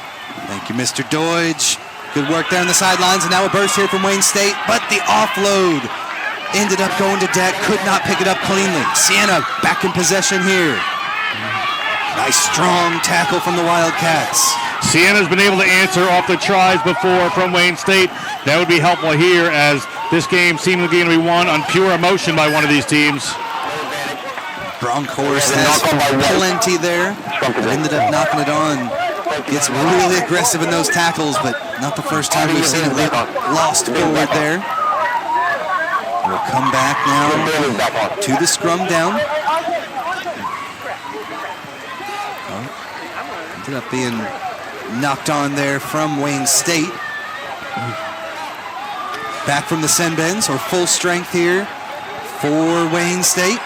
Thank you, Mr. Deutsch. Good work there on the sidelines, and now a burst here from Wayne State, but the offload ended up going to deck, could not pick it up cleanly. Siena back in possession here. Nice strong tackle from the Wildcats. Siena's been able to answer off the tries before from Wayne State. That would be helpful here, as this game seemed to be won on pure emotion by one of these teams. Bronkhorst has plenty there, but ended up knocking it on. Gets really aggressive in those tackles, but not the first time we've seen it lost forward there. We'll come back now to the scrum down. Ended up being knocked on there from Wayne State. Back from the Senbens, or full strength here for Wayne State.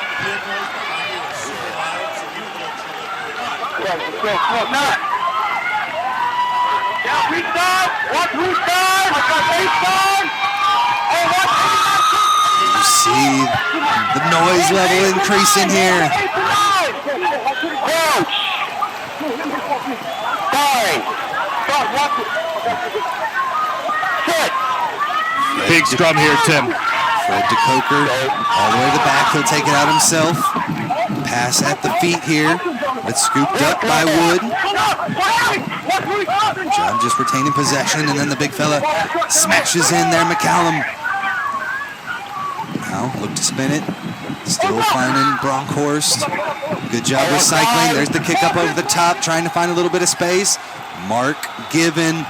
You see the noise level increasing here. Big scrum here, Tim. Fred DeCoker all the way to the back. He'll take it out himself. Pass at the feet here. It's scooped up by Wood. John just retaining possession, and then the big fella smashes in there, McCallum. Now look to spin it. Still finding Bronkhorst. Good job recycling. There's the kick up over the top, trying to find a little bit of space. Mark Given.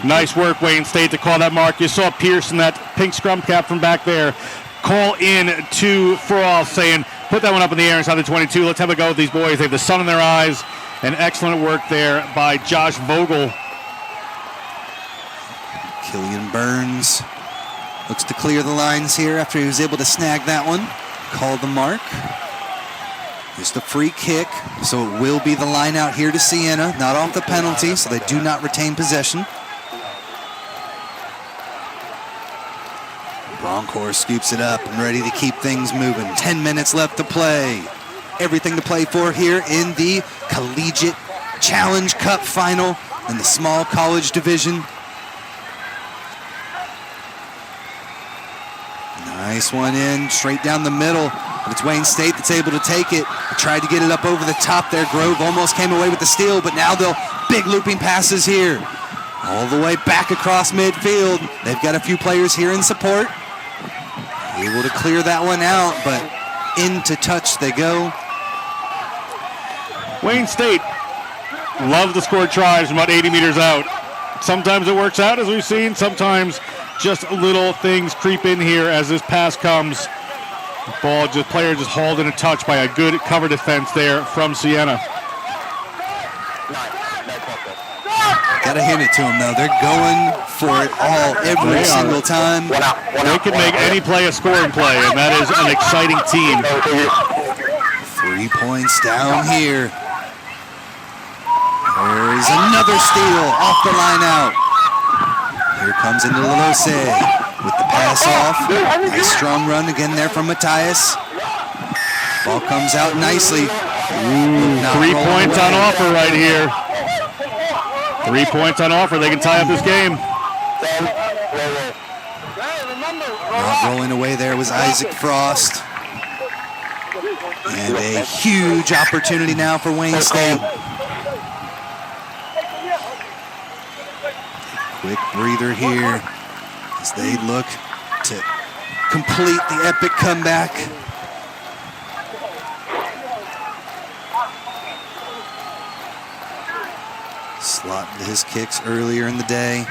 Nice work, Wayne State, to call that mark. You saw Pierce in that pink scrum cap from back there call in to Frost, saying, put that one up in the air inside the 22. Let's have a go with these boys. They have the sun in their eyes. And excellent work there by Josh Vogel. Killian Burns looks to clear the lines here after he was able to snag that one. Call the mark. Just a free kick, so it will be the line out here to Siena, not off the penalty, so they do not retain possession. Bronkhorst scoops it up and ready to keep things moving. 10 minutes left to play. Everything to play for here in the Collegiate Challenge Cup Final in the small college division. Nice one in, straight down the middle. But it's Wayne State that's able to take it. Tried to get it up over the top there. Grove almost came away with the steal, but now they'll big looping passes here. All the way back across midfield. They've got a few players here in support. Able to clear that one out, but into touch they go. Wayne State love to score tries from about 80 meters out. Sometimes it works out, as we've seen. Sometimes just little things creep in here as this pass comes. Ball just player just hauled in a touch by a good cover defense there from Siena. Gotta hand it to them though. They're going for it all every single time. They can make any play a scoring play, and that is an exciting team. 3 points down here. There's another steal off the line out. Here comes into Lose with the pass off. Nice strong run again there from Matthias. Ball comes out nicely. 3 points on offer right here. 3 points on offer. They can tie up this game. Not rolling away there was Isaac Frost. And a huge opportunity now for Wayne State. Quick breather here as they look to complete the epic comeback. Slotted his kicks earlier in the day.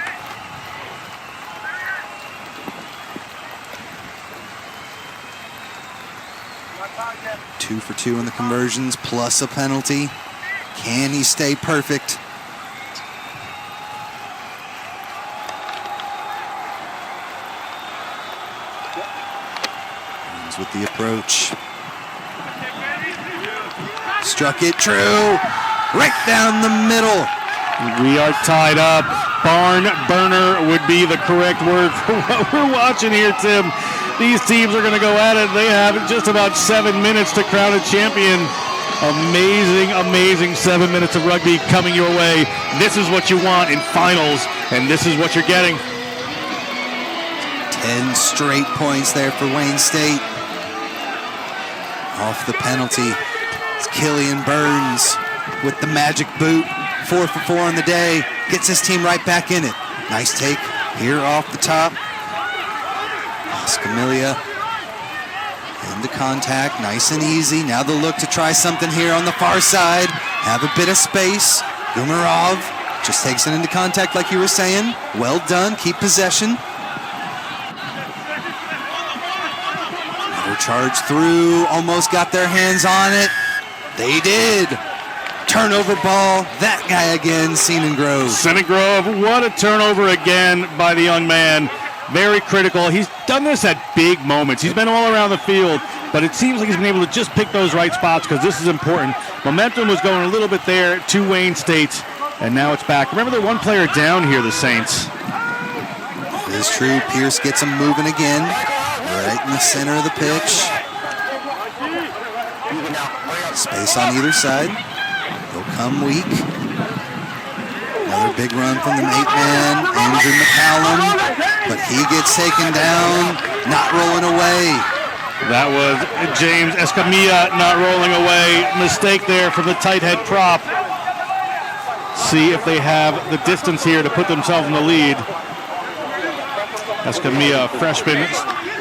Two for two in the conversions, plus a penalty. Can he stay perfect? Burns with the approach. Struck it true. Right down the middle. We are tied up. Barn burner would be the correct word for what we're watching here, Tim. These teams are going to go at it. They have just about 7 minutes to crown a champion. Amazing, amazing 7 minutes of rugby coming your way. This is what you want in finals, and this is what you're getting. 10 straight points there for Wayne State. Off the penalty, it's Killian Burns with the magic boot. 4 for 4 on the day. Gets his team right back in it. Nice take here off the top. Escamilla into contact, nice and easy. Now they'll look to try something here on the far side. Have a bit of space. Gumarov just takes it into contact like you were saying. Well done, keep possession. Another charge through, almost got their hands on it. They did. Turnover ball, that guy again, Siena Grove. Siena Grove, what a turnover again by the young man. Very critical. He's done this at big moments. He's been all around the field, but it seems like he's been able to just pick those right spots because this is important. Momentum was going a little bit there to Wayne State, and now it's back. Remember, they're one player down here, the Saints. It is true. Pierce gets them moving again, right in the center of the pitch. Space on either side. They'll come weak. Another big run from the 8-man, Andrew McCallum, but he gets taken down, not rolling away. That was James Escamilla not rolling away. Mistake there from the tight head prop. See if they have the distance here to put themselves in the lead. Escamilla, freshman,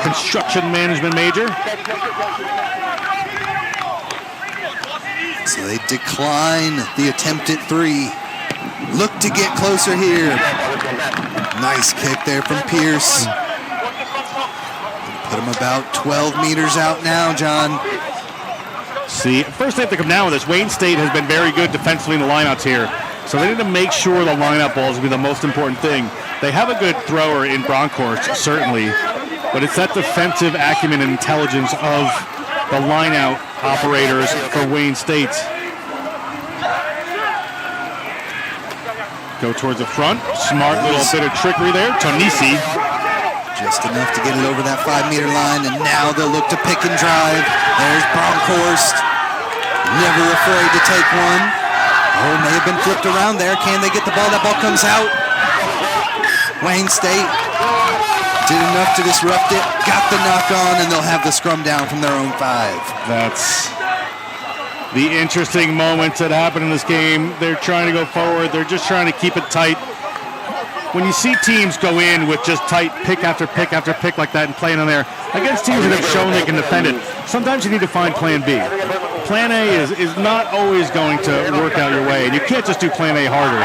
construction management major. So they decline the attempt at 3. Look to get closer here. Nice kick there from Pierce. Put him about 12 meters out now, John. See, first they have to come down with this. Wayne State has been very good defensively in the lineouts here. So they need to make sure the lineout balls will be the most important thing. They have a good thrower in Bronkhorst, certainly. But it's that defensive acumen and intelligence of the lineout operators for Wayne State. Go towards the front. Smart little bit of trickery there. Tonisi Just enough to get it over that 5-meter line, and now they'll look to pick and drive. There's Bronkhorst, never afraid to take one. Oh, may have been flipped around there. Can they get the ball? That ball comes out. Wayne State did enough to disrupt it, got the knock on, and they'll have the scrum down from their own 5. That's the interesting moments that happen in this game. They're trying to go forward. They're just trying to keep it tight. When you see teams go in with just tight pick after pick after pick like that and playing on there, against teams that have shown they can defend it, sometimes you need to find plan B. Plan A is not always going to work out your way, and you can't just do plan A harder.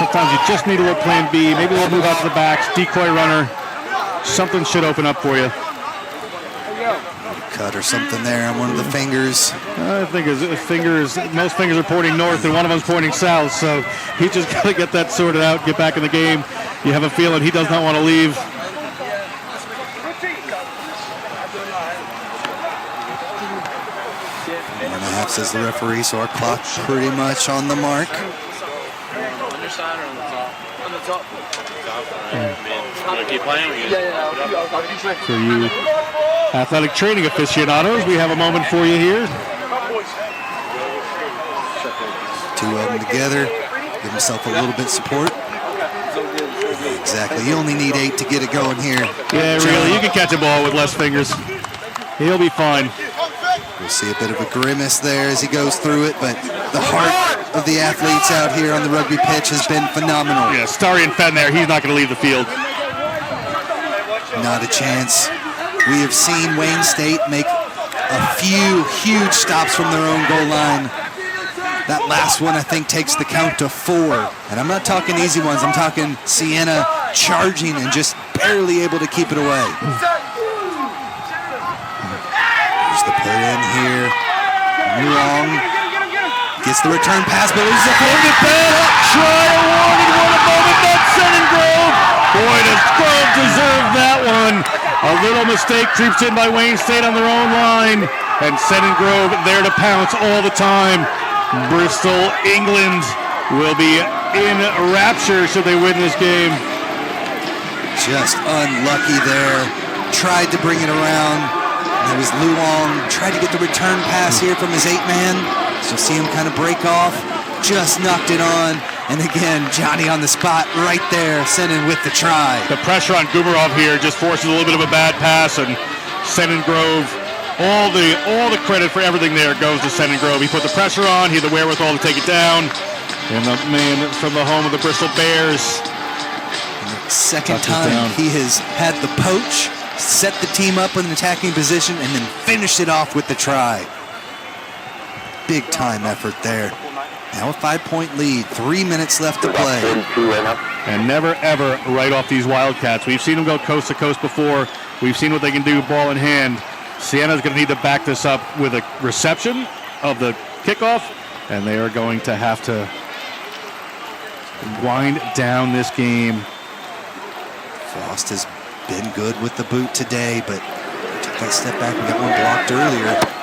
Sometimes you just need a little plan B, maybe a little move out to the backs, decoy runner. Something should open up for you. Cut or something there on one of the fingers. I think his fingers, most fingers are pointing north and one of them's pointing south, so he just got to get that sorted out, get back in the game. You have a feeling he does not want to leave. 1.5 says the referee, so our clock's pretty much on the mark. Underside or on the top? On the top. Keep playing? For you athletic training aficionados, we have a moment for you here. 2 of them together, give himself a little bit of support. Exactly, you only need 8 to get it going here. Yeah, really, you can catch a ball with less fingers. He'll be fine. We'll see a bit of a grimace there as he goes through it, but the heart of the athletes out here on the rugby pitch has been phenomenal. Yeah, Starian Fenn there, he's not going to leave the field. Not a chance. We have seen Wayne State make a few huge stops from their own goal line. That last one, I think, takes the count to 4. And I'm not talking easy ones. I'm talking Siena charging and just barely able to keep it away. There's the put in here. Long gets the return pass, but loses the forward pass. Try awarded, what a moment. That's Siena Grove. Boy, does Grove deserve that one. A little mistake creeps in by Wayne State on their own line. And Siena Grove there to pounce all the time. Bristol, England will be in rapture should they win this game. Just unlucky there. Tried to bring it around. It was Luong. Tried to get the return pass here from his 8-man. So see him kind of break off. Just knocked it on. And again, Johnny on the spot right there, sending with the try. The pressure on Gumarov here just forces a little bit of a bad pass, and Siena Grove, all the credit for everything there goes to Siena Grove. He put the pressure on, he had the wherewithal to take it down, and the man from the home of the Bristol Bears. Second time he has had the poach, set the team up in an attacking position, and then finished it off with the try. Big time effort there. Now a 5-point lead, 3 minutes left to play. And never, ever write off these Wildcats. We've seen them go coast to coast before. We've seen what they can do ball in hand. Siena's going to need to back this up with a reception of the kickoff, and they are going to have to wind down this game. Frost has been good with the boot today, but took that step back and got one blocked earlier.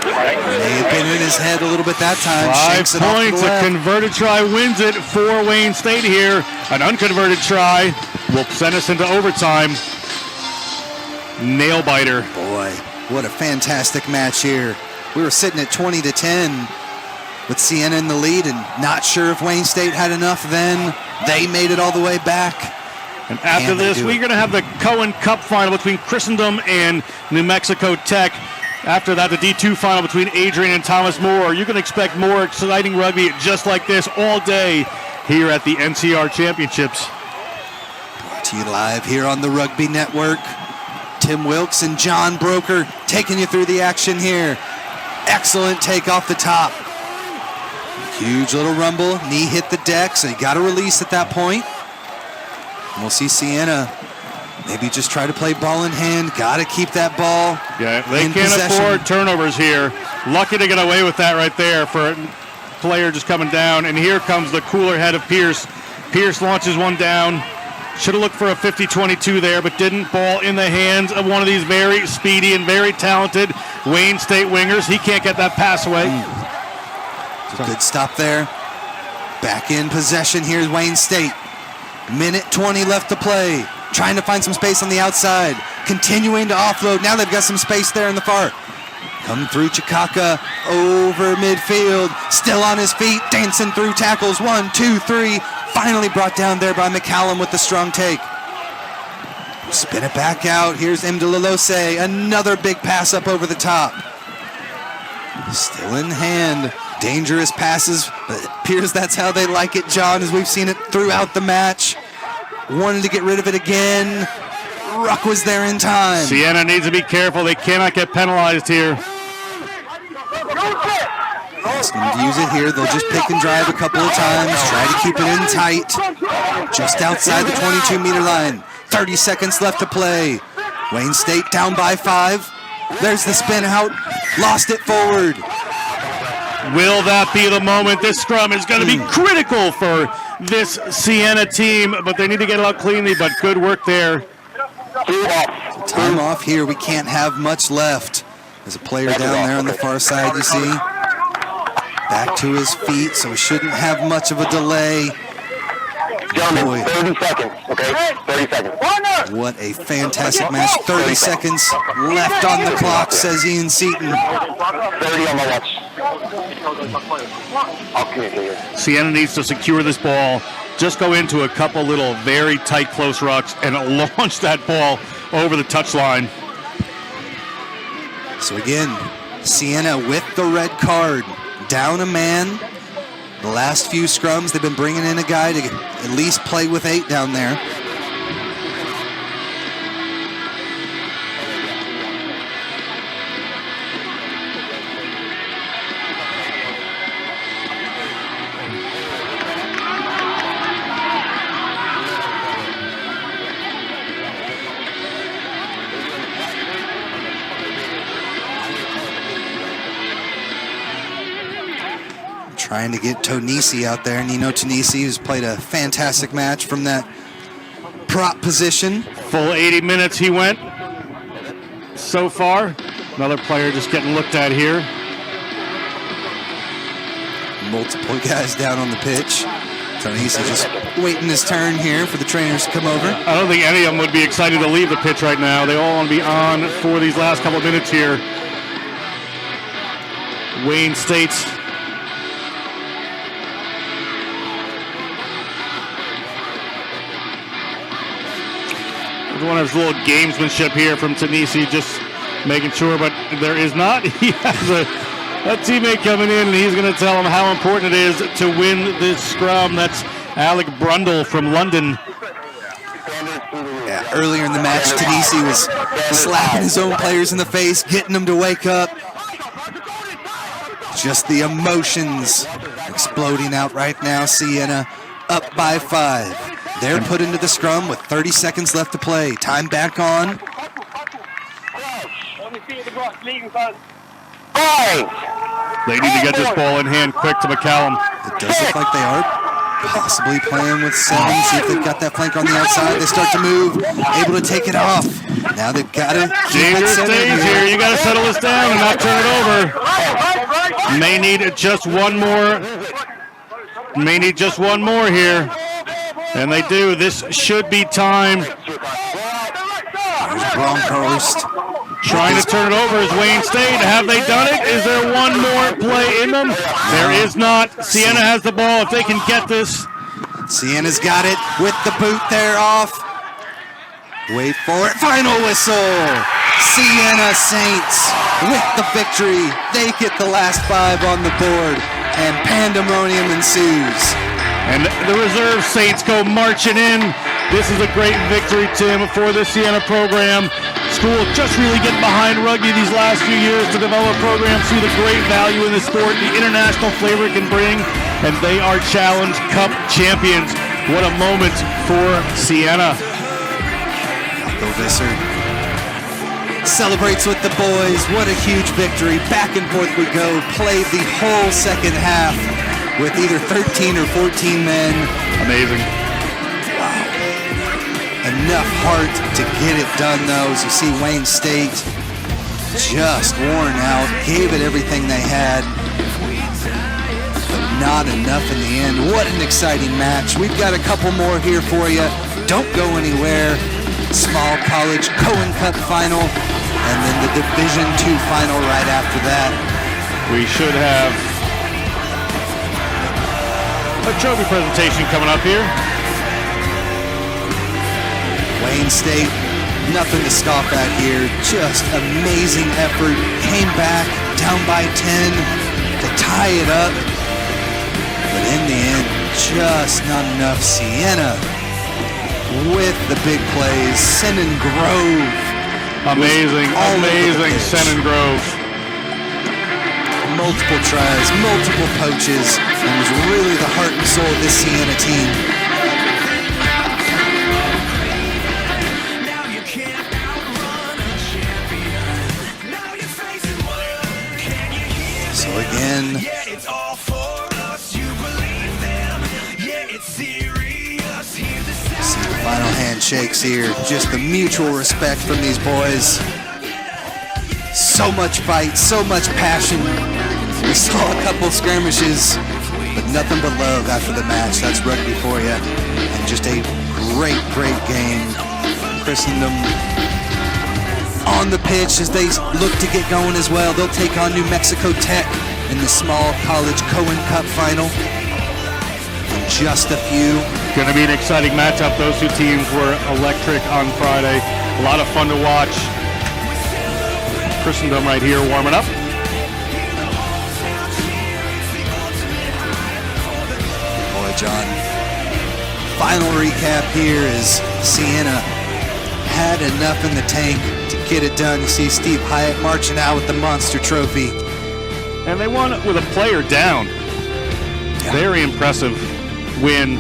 May have been in his head a little bit that time. 5 points, a converted try wins it for Wayne State here. An unconverted try will send us into overtime. Nail biter. Boy, what a fantastic match here. We were sitting at 20-10 with Siena in the lead and not sure if Wayne State had enough then. They made it all the way back. And after this, we're going to have the Cohen Cup Final between Christendom and New Mexico Tech. After that, the D2 final between Adrian and Thomas More. You can expect more exciting rugby just like this all day here at the NCR Championships. Brought to you live here on the Rugby Network. Tim Wilkes and John Broker taking you through the action here. Excellent take off the top. Huge little rumble. Knee hit the deck, so you got to release at that point. And we'll see Siena maybe just try to play ball in hand. Got to keep that ball. Yeah, they can't afford turnovers here. Lucky to get away with that right there for a player just coming down. And here comes the cooler head of Pierce. Pierce launches one down. Should have looked for a 50-22 there, but didn't. Ball in the hands of one of these very speedy and very talented Wayne State wingers. He can't get that pass away. Good stop there. Back in possession. Here's Wayne State. Minute 20 left to play. trying to find some space on the outside, continuing to offload. Now they've got some space there in the far. Come through Chikaka, over midfield, still on his feet, dancing through tackles. 1, 2, 3. Finally brought down there by McCallum with the strong take. Spin it back out. Here's Mdlalose. Another big pass up over the top. Still in hand. Dangerous passes, but it appears that's how they like it, John, as we've seen it throughout the match. Wanted to get rid of it again. Ruck was there in time. Siena needs to be careful. They cannot get penalized here. Asking them to use it here. They'll just pick and drive a couple of times. Try to keep it in tight. Just outside the 22-meter line. 30 seconds left to play. Wayne State down by 5. There's the spin out. Lost it forward. Will that be the moment? This scrum is going to be critical for this Siena team, but they need to get it out cleanly, but good work there. Time off here. We can't have much left. There's a player down there on the far side, you see. Back to his feet, so we shouldn't have much of a delay. Gentlemen, 30 seconds, okay? 30 seconds. What a fantastic match. 30 seconds left on the clock, says Ian Seaton. 30 on my watch. I'll communicate it. Siena needs to secure this ball. Just go into a couple little very tight, close rucks and launch that ball over the touchline. So again, Siena with the red card. Down a man. The last few scrums, they've been bringing in a guy to at least play with 8 down there. Trying to get Tonisi out there. Nino Tonisi, who's played a fantastic match from that prop position. Full 80 minutes he went so far. Another player just getting looked at here. Multiple guys down on the pitch. Tonisi just waiting his turn here for the trainers to come over. I don't think any of them would be excited to leave the pitch right now. They all want to be on for these last couple of minutes here. Wayne State's one of his little gamesmanship here from Tonisi, just making sure, but there is not. He has a teammate coming in, and he's going to tell him how important it is to win this scrum. That's Alec Brundle from London. Yeah, earlier in the match, Tonisi was slapping his own players in the face, getting them to wake up. Just the emotions exploding out right now. Siena up by 5. They're put into the scrum with 30 seconds left to play. Time back on. They need to get this ball in hand quick to McCallum. It does look like they are possibly playing with 7. See if they've got that flank on the outside. They start to move, able to take it off. Now they've got to keep it Dangerous centered days here. You got to settle this down and not turn it over. May need just one more. May need just one more here. And they do. This should be time. Bronkhorst trying to turn it over is Wayne State. Have they done it? Is there one more play in them? There is not. Siena has the ball. If they can get this. Siena's got it with the boot there off. Wait for it. Final whistle. Siena Saints with the victory. They get the last 5 on the board, and pandemonium ensues. And the reserve Saints go marching in. This is a great victory, Tim, for the Siena program. School just really getting behind rugby these last few years to develop programs, see the great value in the sport, the international flavor it can bring, and they are Challenge Cup champions. What a moment for Siena. Go Visser. Celebrates with the boys. What a huge victory. Back and forth we go. Played the whole second half with either 13 or 14 men. Amazing. Wow. Enough heart to get it done, though, as you see Wayne State just worn out, gave it everything they had, but not enough in the end. What an exciting match. We've got a couple more here for you. Don't go anywhere. Small College Cohen Cup Final, and then the Division II Final right after that. We should have a trophy presentation coming up here. Wayne State, nothing to scoff at here. Just amazing effort. Came back down by 10 to tie it up. But in the end, just not enough. Siena with the big plays. Siena Grove. Amazing Siena Grove. Multiple tries, multiple poaches, and was really the heart and soul of this Siena team. So again, see the final handshakes here. Just the mutual respect from these boys. So much fight, so much passion. We saw a couple skirmishes, but nothing but love after the match. That's rugby for you. And just a great, great game. Christendom on the pitch as they look to get going as well. They'll take on New Mexico Tech in the Small College Cohen Cup Final. In just a few. Going to be an exciting matchup. Those two teams were electric on Friday. A lot of fun to watch. Christendom right here warming up. Boy, John. Final recap here is Siena had enough in the tank to get it done. You see Steve Hyatt marching out with the monster trophy. And they won with a player down. Yeah. Very impressive win.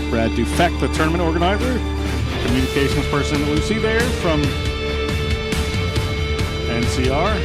Brad Dufek, the tournament organizer, communications person Lucy there from NCR.